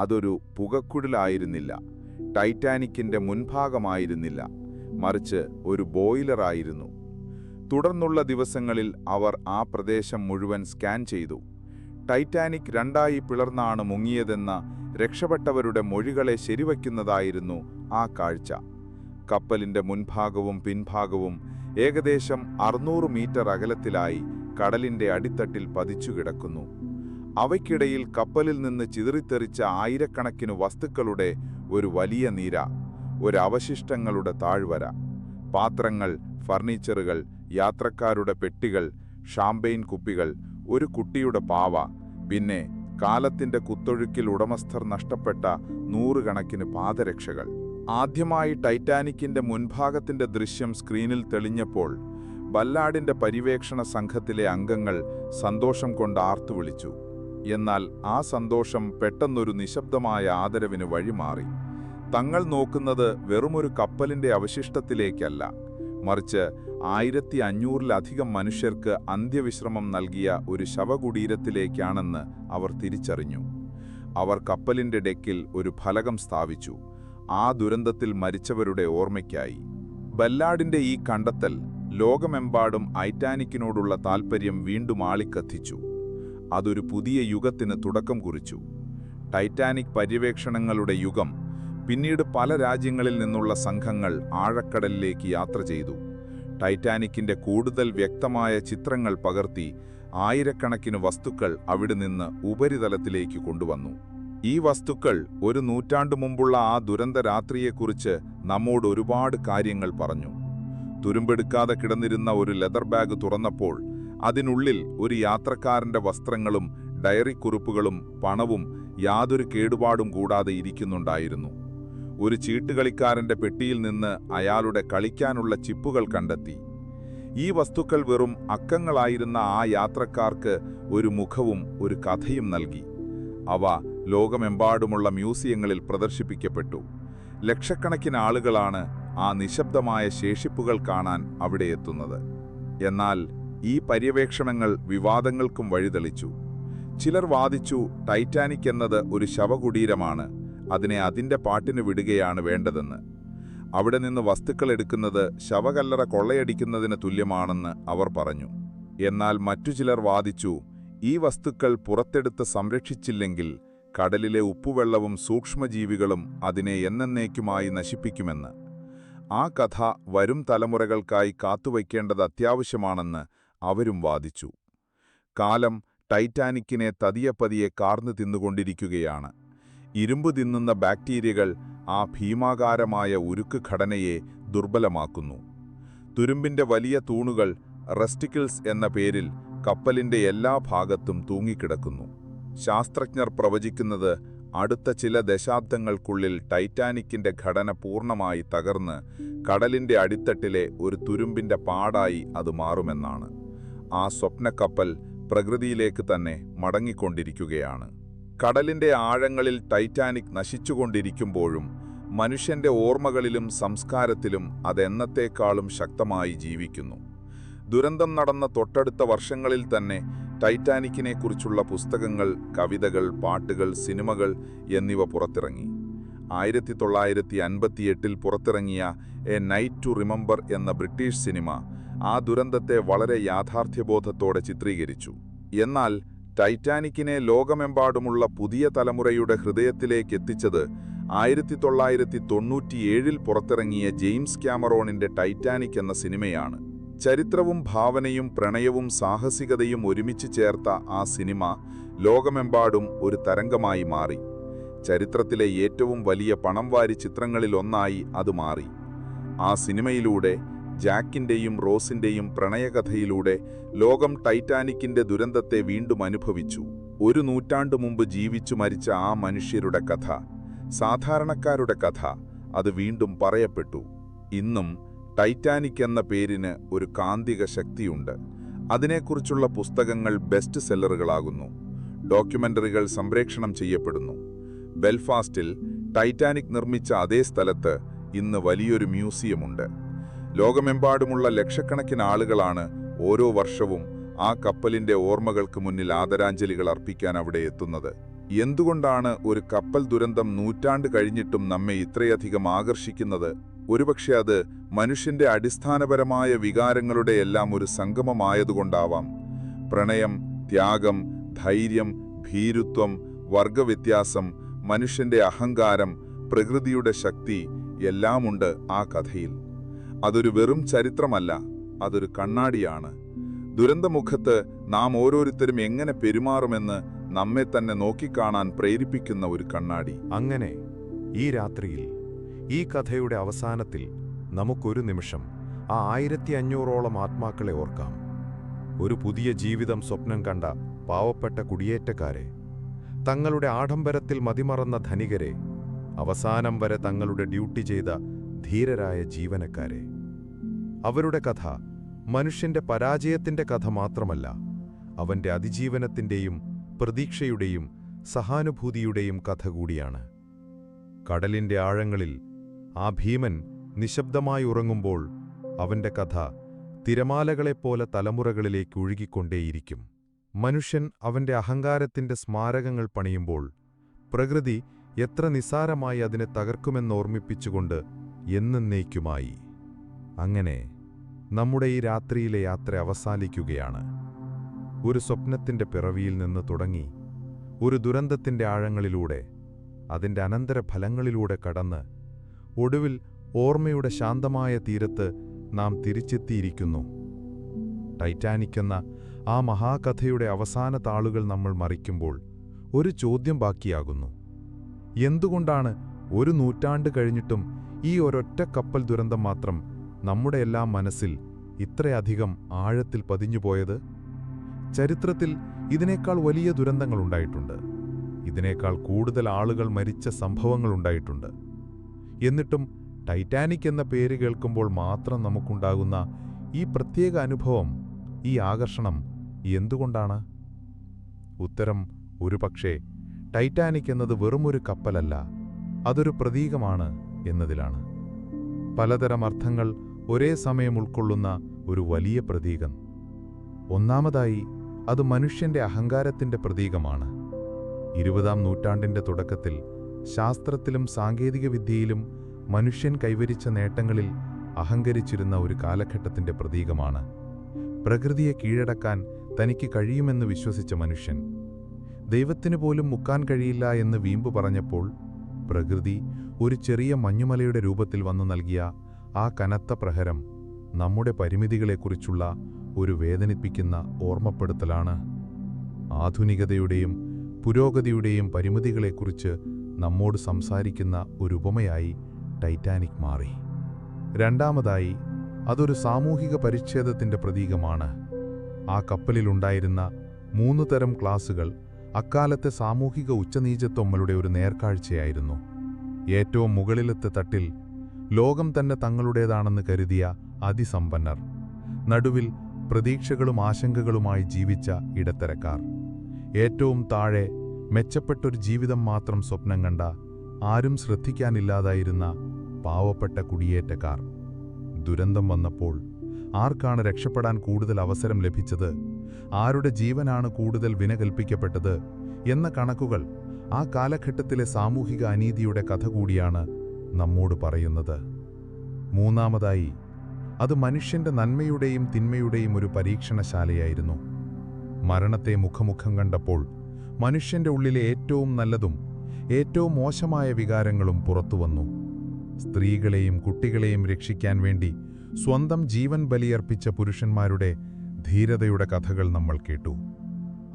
Speaker 3: അതൊരു പുകക്കുഴലായിരുന്നില്ല, ടൈറ്റാനിക്കിന്റെ മുൻഭാഗമായിരുന്നില്ല, മറിച്ച് ഒരു ബോയിലറായിരുന്നു. തുടർന്നുള്ള ദിവസങ്ങളിൽ അവർ ആ പ്രദേശം മുഴുവൻ സ്കാൻ ചെയ്തു. ടൈറ്റാനിക് 2ആയി പിളർന്നാണ് മുങ്ങിയതെന്ന രക്ഷപ്പെട്ടവരുടെ മൊഴികളെ ശരിവയ്ക്കുന്നതായിരുന്നു ആ കാഴ്ച. കപ്പലിന്റെ മുൻഭാഗവും പിൻഭാഗവും ഏകദേശം 600 മീറ്റർ അകലത്തിലായി കടലിന്റെ അടിത്തട്ടിൽ പതിച്ചുകിടക്കുന്നു. അവയ്ക്കിടയിൽ കപ്പലിൽ നിന്ന് ചിതറിത്തെറിച്ച ആയിരക്കണക്കിന് വസ്തുക്കളുടെ ഒരു വലിയ നിര, ഒരു അവശിഷ്ടങ്ങളുടെ താഴ്വര. പാത്രങ്ങൾ, ഫർണിച്ചറുകൾ, യാത്രക്കാരുടെ പെട്ടികൾ, ഷാമ്പെയിൻ കുപ്പികൾ, ഒരു കുട്ടിയുടെ പാവ, പിന്നെ കാലത്തിന്റെ കുത്തൊഴുക്കിൽ ഉടമസ്ഥർ നഷ്ടപ്പെട്ട 100 കണക്കിന് പാദരക്ഷകൾ. ആദ്യമായി ടൈറ്റാനിക്കിന്റെ മുൻഭാഗത്തിന്റെ ദൃശ്യം സ്ക്രീനിൽ തെളിഞ്ഞപ്പോൾ ബല്ലാഡിന്റെ പര്യവേക്ഷണ സംഘത്തിലെ അംഗങ്ങൾ സന്തോഷം കൊണ്ട് ആർത്തുവിളിച്ചു. എന്നാൽ ആ സന്തോഷം പെട്ടെന്നൊരു നിശബ്ദമായ ആദരവിന് വഴിമാറി. തങ്ങൾ നോക്കുന്നത് വെറുമൊരു കപ്പലിന്റെ അവശിഷ്ടത്തിലേക്കല്ല, മറിച്ച് 1500-ലധികം മനുഷ്യർക്ക് അന്ത്യവിശ്രമം നൽകിയ ഒരു ശവകുടീരത്തിലേക്കാണെന്ന് അവർ തിരിച്ചറിഞ്ഞു. അവർ കപ്പലിന്റെ ഡെക്കിൽ ഒരു ഫലകം സ്ഥാപിച്ചു, ആ ദുരന്തത്തിൽ മരിച്ചവരുടെ ഓർമ്മയ്ക്കായി. ബല്ലാഡിന്റെ ഈ കണ്ടെത്തൽ ലോകമെമ്പാടും ടൈറ്റാനിക്കിനോടുള്ള താൽപ്പര്യം വീണ്ടും ആളിക്കത്തിച്ചു. അതൊരു പുതിയ യുഗത്തിന് തുടക്കം കുറിച്ചു. ടൈറ്റാനിക് പര്യവേക്ഷണങ്ങളുടെ യുഗം. പിന്നീട് പല രാജ്യങ്ങളിൽ നിന്നുള്ള സംഘങ്ങൾ ആഴക്കടലിലേക്ക് യാത്ര ചെയ്തു. ടൈറ്റാനിക്കിന്റെ കൂടുതൽ വ്യക്തമായ ചിത്രങ്ങൾ പകർത്തി ആയിരക്കണക്കിന് വസ്തുക്കൾ അവിടെ നിന്ന് ഉപരിതലത്തിലേക്ക് കൊണ്ടുവന്നു. ഈ വസ്തുക്കൾ 1 നൂറ്റാണ്ടു മുമ്പുള്ള ആ ദുരന്ത രാത്രിയെക്കുറിച്ച് നമ്മോട് ഒരുപാട് കാര്യങ്ങൾ പറഞ്ഞു. തുരുമ്പെടുക്കാതെ കിടന്നിരുന്ന ഒരു ലെതർ ബാഗ് തുറന്നപ്പോൾ അതിനുള്ളിൽ ഒരു യാത്രക്കാരന്റെ വസ്ത്രങ്ങളും ഡയറി കുറിപ്പുകളും പണവും യാതൊരു കേടുപാടും കൂടാതെ ഇരിക്കുന്നുണ്ടായിരുന്നു. ഒരു ചീട്ടുകളിക്കാരന്റെ പെട്ടിയിൽ നിന്ന് അയാളുടെ കളിക്കാനുള്ള ചിപ്പുകൾ കണ്ടെത്തി.
Speaker 1: ഈ വസ്തുക്കൾ വെറും അക്കങ്ങളായിരുന്ന ആ യാത്രക്കാർക്ക് ഒരു മുഖവും ഒരു കഥയും നൽകി. അവ ലോകമെമ്പാടുമുള്ള മ്യൂസിയങ്ങളിൽ പ്രദർശിപ്പിക്കപ്പെട്ടു. ലക്ഷക്കണക്കിന് ആളുകളാണ് ആ നിശബ്ദമായ ശേഷിപ്പുകൾ കാണാൻ അവിടെ എത്തുന്നത്. എന്നാൽ ഈ പര്യവേക്ഷണങ്ങൾ വിവാദങ്ങൾക്കും വഴിതെളിച്ചു. ചിലർ വാദിച്ചു ടൈറ്റാനിക് എന്നത് ഒരു ശവകുടീരമാണ്, അതിനെ അതിൻ്റെ പാട്ടിന് വിടുകയാണ് വേണ്ടതെന്ന്. അവിടെ നിന്ന് വസ്തുക്കൾ എടുക്കുന്നത് ശവകല്ലറ കൊള്ളയടിക്കുന്നതിന് തുല്യമാണെന്ന് അവർ പറഞ്ഞു. എന്നാൽ മറ്റു ചിലർ വാദിച്ചു ഈ വസ്തുക്കൾ പുറത്തെടുത്ത് സംരക്ഷിച്ചില്ലെങ്കിൽ കടലിലെ ഉപ്പുവെള്ളവും സൂക്ഷ്മജീവികളും അതിനെ എന്നേക്കുമായി നശിപ്പിക്കുമെന്ന്. ആ കഥ വരും തലമുറകൾക്കായി കാത്തുവയ്ക്കേണ്ടത് അത്യാവശ്യമാണെന്ന് അവരും വാദിച്ചു. കാലം ടൈറ്റാനിക്കിനെ പതിയെ കാർന്നു തിന്നുകൊണ്ടിരിക്കുകയാണ്. ഇരുമ്പ് തിന്നുന്ന ബാക്ടീരിയകൾ ആ ഭീമാകാരമായ ഉരുക്ക് ഘടനയെ ദുർബലമാക്കുന്നു. തുരുമ്പിന്റെ വലിയ തൂണുകൾ റെസ്റ്റിക്കിൾസ് എന്ന പേരിൽ കപ്പലിന്റെ എല്ലാ ഭാഗത്തും തൂങ്ങിക്കിടക്കുന്നു. ശാസ്ത്രജ്ഞർ പ്രവചിക്കുന്നത് അടുത്ത ചില ദശാബ്ദങ്ങൾക്കുള്ളിൽ ടൈറ്റാനിക്കിന്റെ ഘടന പൂർണ്ണമായി തകർന്ന് കടലിന്റെ അടിത്തട്ടിലെ ഒരു തുരുമ്പിന്റെ പാടായി അത് മാറുമെന്നാണ്. ആ സ്വപ്നക്കപ്പൽ പ്രകൃതിയിലേക്ക് തന്നെ മടങ്ങിക്കൊണ്ടിരിക്കുകയാണ്. കടലിന്റെ ആഴങ്ങളിൽ ടൈറ്റാനിക് നശിച്ചുകൊണ്ടിരിക്കുമ്പോഴും മനുഷ്യന്റെ ഓർമ്മകളിലും സംസ്കാരത്തിലും അതെന്നത്തേക്കാളും ശക്തമായി ജീവിക്കുന്നു. ദുരന്തം നടന്ന തൊട്ടടുത്ത വർഷങ്ങളിൽ തന്നെ ടൈറ്റാനിക്കിനെക്കുറിച്ചുള്ള പുസ്തകങ്ങൾ, കവിതകൾ, പാട്ടുകൾ, സിനിമകൾ എന്നിവ പുറത്തിറങ്ങി. 1958 പുറത്തിറങ്ങിയ എ നൈറ്റ് ടു റിമെമ്പർ എന്ന ബ്രിട്ടീഷ് സിനിമ ആ ദുരന്തത്തെ വളരെ യാഥാർത്ഥ്യബോധത്തോടെ ചിത്രീകരിച്ചു. എന്നാൽ ടൈറ്റാനിക്കിനെ ലോകമെമ്പാടുമുള്ള പുതിയ തലമുറയുടെ ഹൃദയത്തിലേക്ക് എത്തിച്ചത് 1997 പുറത്തിറങ്ങിയ ജെയിംസ് ക്യാമറോണിന്റെ ടൈറ്റാനിക് എന്ന സിനിമയാണ്. ചരിത്രവും ഭാവനയും പ്രണയവും സാഹസികതയും ഒരുമിച്ച് ചേർത്ത ആ സിനിമ ലോകമെമ്പാടും ഒരു തരംഗമായി മാറി. ചരിത്രത്തിലെ ഏറ്റവും വലിയ പണം വാരി ചിത്രങ്ങളിലൊന്നായി അത് മാറി. ആ സിനിമയിലൂടെ, ജാക്കിന്റെയും റോസിന്റെയും പ്രണയകഥയിലൂടെ ലോകം ടൈറ്റാനിക്കിന്റെ ദുരന്തത്തെ വീണ്ടും അനുഭവിച്ചു. ഒരു നൂറ്റാണ്ടു മുമ്പ് ജീവിച്ചു മരിച്ച ആ മനുഷ്യരുടെ കഥ, സാധാരണക്കാരുടെ കഥ, അത് വീണ്ടും പറയപ്പെട്ടു. ഇന്നും ടൈറ്റാനിക് എന്ന പേരിന് ഒരു കാന്തിക ശക്തിയുണ്ട്. അതിനെക്കുറിച്ചുള്ള പുസ്തകങ്ങൾ ബെസ്റ്റ് സെല്ലറുകളാകുന്നു. ഡോക്യുമെന്ററികൾ സംപ്രേക്ഷണം ചെയ്യപ്പെടുന്നു. ബെൽഫാസ്റ്റിൽ ടൈറ്റാനിക് നിർമ്മിച്ച അതേ സ്ഥലത്ത് ഇന്ന് വലിയൊരു മ്യൂസിയമുണ്ട്. ലോകമെമ്പാടുമുള്ള ലക്ഷക്കണക്കിന് ആളുകളാണ് ഓരോ വർഷവും ആ കപ്പലിന്റെ ഓർമ്മകൾക്ക് മുന്നിൽ ആദരാഞ്ജലികൾ അർപ്പിക്കാൻ അവിടെ എത്തുന്നത്. എന്തുകൊണ്ടാണ് ഒരു കപ്പൽ ദുരന്തം നൂറ്റാണ്ട് കഴിഞ്ഞിട്ടും നമ്മെ ഇത്രയധികം ആകർഷിക്കുന്നത്? ഒരുപക്ഷെ അത് മനുഷ്യന്റെ അടിസ്ഥാനപരമായ വികാരങ്ങളുടെ എല്ലാം ഒരു സംഗമമായതുകൊണ്ടാവാം. പ്രണയം, ത്യാഗം, ധൈര്യം, ഭീരുത്വം, വർഗവ്യത്യാസം, മനുഷ്യന്റെ അഹങ്കാരം, പ്രകൃതിയുടെ ശക്തി എല്ലാമുണ്ട് ആ കഥയിൽ. അതൊരു വെറും ചരിത്രമല്ല, അതൊരു കണ്ണാടിയാണ്. ദുരന്തമുഖത്ത് നാം ഓരോരുത്തരും എങ്ങനെ പെരുമാറുമെന്ന് നമ്മെ തന്നെ നോക്കിക്കാണാൻ പ്രേരിപ്പിക്കുന്ന ഒരു കണ്ണാടി.
Speaker 2: അങ്ങനെ ഈ രാത്രിയിൽ, ഈ കഥയുടെ അവസാനത്തിൽ നമുക്കൊരു നിമിഷം ആ 1500ഓളം ആത്മാക്കളെ ഓർക്കാം. ഒരു പുതിയ ജീവിതം സ്വപ്നം കണ്ട പാവപ്പെട്ട കുടിയേറ്റക്കാരെ, തങ്ങളുടെ ആഡംബരത്തിൽ മതിമറന്ന ധനികരെ, അവസാനം വരെ തങ്ങളുടെ ഡ്യൂട്ടി ചെയ്ത ധീരരായ ജീവനക്കാരെ. അവരുടെ കഥ മനുഷ്യന്റെ പരാജയത്തിന്റെ കഥ മാത്രമല്ല, അവന്റെ അതിജീവനത്തിന്റെയും പ്രതീക്ഷയുടെയും സഹാനുഭൂതിയുടെയും കഥ കൂടിയാണ്. കടലിന്റെ ആഴങ്ങളിൽ ആ ഭീമൻ നിശബ്ദമായി ഉറങ്ങുമ്പോൾ അവന്റെ കഥ തിരമാലകളെപ്പോലെ തലമുറകളിലേക്ക് ഒഴുകിക്കൊണ്ടേയിരിക്കും. മനുഷ്യൻ അവന്റെ അഹങ്കാരത്തിന്റെ സ്മാരകങ്ങൾ പണിയുമ്പോൾ പ്രകൃതി എത്ര നിസ്സാരമായി അതിനെ തകർക്കുമെന്നോർമ്മിപ്പിച്ചുകൊണ്ട് എന്നേക്കുമായി. അങ്ങനെ നമ്മുടെ ഈ രാത്രിയിലെ യാത്ര അവസാനിക്കുകയാണ്. ഒരു സ്വപ്നത്തിന്റെ പിറവിയിൽ നിന്ന് തുടങ്ങി ഒരു ദുരന്തത്തിന്റെ ആഴങ്ങളിലൂടെ, അതിന്റെ അനന്തരഫലങ്ങളിലൂടെ കടന്ന് ഒടുവിൽ ഓർമ്മയുടെ ശാന്തമായ തീരത്ത് നാം തിരിച്ചെത്തിയിരിക്കുന്നു. ടൈറ്റാനിക് എന്ന ആ മഹാകഥയുടെ അവസാന താളുകൾ നമ്മൾ മറിക്കുമ്പോൾ ഒരു ചോദ്യം ബാക്കിയാകുന്നു. എന്തുകൊണ്ടാണ് ഒരു നൂറ്റാണ്ട് കഴിഞ്ഞിട്ടും ഈ ഒരൊറ്റ കപ്പൽ ദുരന്തം മാത്രം നമ്മുടെ എല്ലാം മനസ്സിൽ ഇത്രയധികം ആഴത്തിൽ പതിഞ്ഞുപോയത്? ചരിത്രത്തിൽ ഇതിനേക്കാൾ വലിയ ദുരന്തങ്ങളുണ്ടായിട്ടുണ്ട്. ഇതിനേക്കാൾ കൂടുതൽ ആളുകൾ മരിച്ച സംഭവങ്ങളുണ്ടായിട്ടുണ്ട്. എന്നിട്ടും ടൈറ്റാനിക് എന്ന പേര് കേൾക്കുമ്പോൾ മാത്രം നമുക്കുണ്ടാകുന്ന ഈ പ്രത്യേക അനുഭവം, ഈ ആകർഷണം എന്തുകൊണ്ടാണ്? ഉത്തരം ഒരുപക്ഷേ ടൈറ്റാനിക് എന്നത് വെറുമൊരു കപ്പലല്ല, അതൊരു പ്രതീകമാണ് എന്നതിലാണ്. പലതരം അർത്ഥങ്ങൾ ഒരേ സമയം ഉൾക്കൊള്ളുന്ന ഒരു വലിയ പ്രതീകം. ഒന്നാമതായി, അത് മനുഷ്യന്റെ അഹങ്കാരത്തിന്റെ പ്രതീകമാണ്. 20-ാം നൂറ്റാണ്ടിന്റെ തുടക്കത്തിൽ ശാസ്ത്രത്തിലും സാങ്കേതികവിദ്യയിലും മനുഷ്യൻ കൈവരിച്ച നേട്ടങ്ങളിൽ അഹങ്കരിച്ചിരുന്ന ഒരു കാലഘട്ടത്തിന്റെ പ്രതീകമാണ്. പ്രകൃതിയെ കീഴടക്കാൻ തനിക്ക് കഴിയുമെന്ന് വിശ്വസിച്ച മനുഷ്യൻ, ദൈവത്തിനു പോലും മുക്കാൻ കഴിയില്ല എന്ന് വീമ്പു പറഞ്ഞപ്പോൾ പ്രകൃതി ഒരു ചെറിയ മഞ്ഞുമലയുടെ രൂപത്തിൽ വന്നു നൽകിയ ആ കനത്ത പ്രഹരം നമ്മുടെ പരിമിതികളെക്കുറിച്ചുള്ള ഒരു വേദനിപ്പിക്കുന്ന ഓർമ്മപ്പെടുത്തലാണ്. ആധുനികതയുടെയും പുരോഗതിയുടെയും പരിമിതികളെക്കുറിച്ച് നമ്മോട് സംസാരിക്കുന്ന ഒരു ഉപമയായി ടൈറ്റാനിക് മാറി. രണ്ടാമതായി, അതൊരു സാമൂഹിക പരിച്ഛേദത്തിന്റെ പ്രതീകമാണ്. ആ കപ്പലിലുണ്ടായിരുന്ന 3 തരം ക്ലാസുകൾ അക്കാലത്തെ സാമൂഹിക ഉച്ചനീചത്വങ്ങളുടെ ഒരു നേർക്കാഴ്ചയായിരുന്നു. ഏറ്റവും മുകളിലത്തെ തട്ടിൽ ലോകം തന്നെ തങ്ങളുടേതാണെന്ന് കരുതിയ അതിസമ്പന്നർ, നടുവിൽ പ്രതീക്ഷകളും ആശങ്കകളുമായി ജീവിച്ച ഇടത്തരക്കാർ, ഏറ്റവും താഴെ മെച്ചപ്പെട്ടൊരു ജീവിതം മാത്രം സ്വപ്നം കണ്ട ആരും ശ്രദ്ധിക്കാനില്ലാതായിരുന്ന പാവപ്പെട്ട കുടിയേറ്റക്കാർ. ദുരന്തം വന്നപ്പോൾ ആർക്കാണ് രക്ഷപ്പെടാൻ കൂടുതൽ അവസരം ലഭിച്ചത്, ആരുടെ ജീവനാണ് കൂടുതൽ വില കൽപ്പിക്കപ്പെട്ടത് എന്ന കണക്കുകൾ ആ കാലഘട്ടത്തിലെ സാമൂഹിക അനീതിയുടെ കഥ കൂടിയാണ് നമ്മോട് പറയുന്നത്. മൂന്നാമതായി, അത് മനുഷ്യന്റെ നന്മയുടെയും തിന്മയുടെയും ഒരു പരീക്ഷണശാലയായിരുന്നു. മരണത്തെ മുഖമുഖം കണ്ടപ്പോൾ മനുഷ്യന്റെ ഉള്ളിലെ ഏറ്റവും നല്ലതും ഏറ്റവും മോശമായ വികാരങ്ങളും പുറത്തുവന്നു. സ്ത്രീകളെയും കുട്ടികളെയും രക്ഷിക്കാൻ വേണ്ടി സ്വന്തം ജീവൻ ബലിയർപ്പിച്ച പുരുഷന്മാരുടെ ധീരതയുടെ കഥകൾ നമ്മൾ കേട്ടു.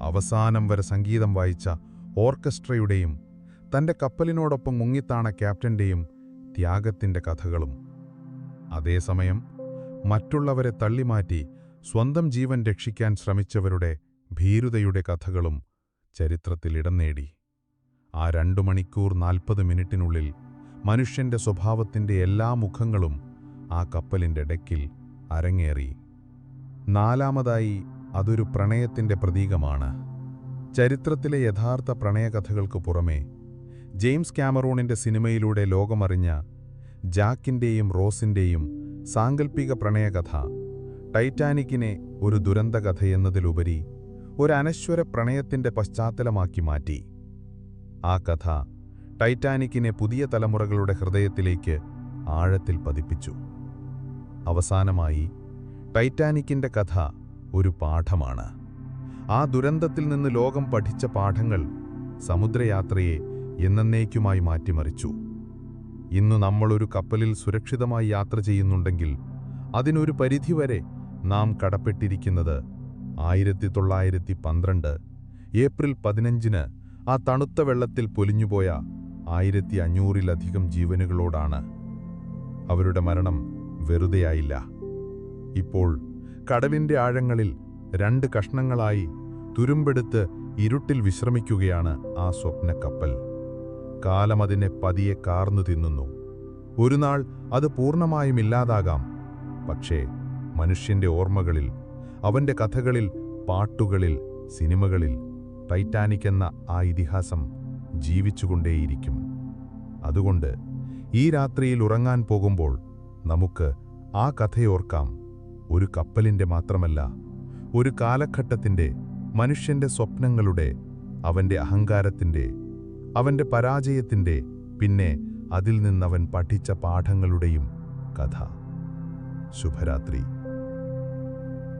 Speaker 2: അവസാനം വരെ സംഗീതം വായിച്ച ഓർക്കസ്ട്രയുടെയും തന്റെ കപ്പലിനോടൊപ്പം മുങ്ങിത്താണ ക്യാപ്റ്റന്റെയും ത്യാഗത്തിന്റെ കഥകളും. അതേസമയം മറ്റുള്ളവരെ തള്ളിമാറ്റി സ്വന്തം ജീവൻ രക്ഷിക്കാൻ ശ്രമിച്ചവരുടെ ഭീരുതയുടെ കഥകളും ചരിത്രത്തിൽ ഇടം നേടി. ആ 2 മണിക്കൂർ 40 മിനിറ്റിനുള്ളിൽ മനുഷ്യന്റെ സ്വഭാവത്തിന്റെ എല്ലാ മുഖങ്ങളും ആ കപ്പലിന്റെ ഡെക്കിൽ അരങ്ങേറി. നാലാമതായി, അതൊരു പ്രണയത്തിന്റെ പ്രതീകമാണ്. ചരിത്രത്തിലെ യഥാർത്ഥ പ്രണയകഥകൾക്ക് പുറമെ ജെയിംസ് കാമറൂണിന്റെ സിനിമയിലൂടെ ലോകമറിഞ്ഞ ജാക്കിന്റെയും റോസിന്റെയും സാങ്കല്പിക പ്രണയകഥ ടൈറ്റാനിക്കിനെ ഒരു ദുരന്തകഥയെന്നതിലുപരി ഒരു അനശ്വര പ്രണയത്തിന്റെ പശ്ചാത്തലമാക്കി മാറ്റി. ആ കഥ ടൈറ്റാനിക്കിനെ പുതിയ തലമുറകളുടെ ഹൃദയത്തിലേക്ക് ആഴത്തിൽ പതിപ്പിച്ചു. അവസാനമായി, ടൈറ്റാനിക്കിന്റെ കഥ ഒരു പാഠമാണ്. ആ ദുരന്തത്തിൽ നിന്ന് ലോകം പഠിച്ച പാഠങ്ങൾ സമുദ്രയാത്രയെ എന്നേക്കുമായി മാറ്റിമറിച്ചു. ഇന്ന് നമ്മളൊരു കപ്പലിൽ സുരക്ഷിതമായി യാത്ര ചെയ്യുന്നുണ്ടെങ്കിൽ അതിനൊരു പരിധിവരെ നാം കടപ്പെട്ടിരിക്കുന്നത് 1912 ഏപ്രിൽ 15 ആ തണുത്ത വെള്ളത്തിൽ പൊലിഞ്ഞുപോയ 1500-ലധികം ജീവനുകളോടാണ്. അവരുടെ മരണം വെറുതെയായില്ല. ഇപ്പോൾ കടലിന്റെ ആഴങ്ങളിൽ 2 കഷ്ണങ്ങളായി തുരുമ്പെടുത്ത് ഇരുട്ടിൽ വിശ്രമിക്കുകയാണ് ആ സ്വപ്നക്കപ്പൽ. കാലം അതിനെ പതിയെ കാർന്നു തിന്നുന്നു. ഒരു നാൾ അത് പൂർണ്ണമായും ഇല്ലാതാകാം. പക്ഷേ മനുഷ്യന്റെ ഓർമ്മകളിൽ, അവന്റെ കഥകളിൽ, പാട്ടുകളിൽ, സിനിമകളിൽ ടൈറ്റാനിക് എന്ന ആ ഇതിഹാസം ജീവിച്ചുകൊണ്ടേയിരിക്കും. അതുകൊണ്ട് ഈ രാത്രിയിൽ ഉറങ്ങാൻ പോകുമ്പോൾ നമുക്ക് ആ കഥയോർക്കാം. ഒരു കപ്പലിന്റെ മാത്രമല്ല, ഒരു കാലഘട്ടത്തിന്റെ, മനുഷ്യന്റെ സ്വപ്നങ്ങളുടെ, അവന്റെ അഹങ്കാരത്തിന്റെ, അവന്റെ പരാജയത്തിന്റെ, പിന്നെ അതിൽ നിന്നവൻ പഠിച്ച പാഠങ്ങളുടെയും കഥ. ശുഭരാത്രി.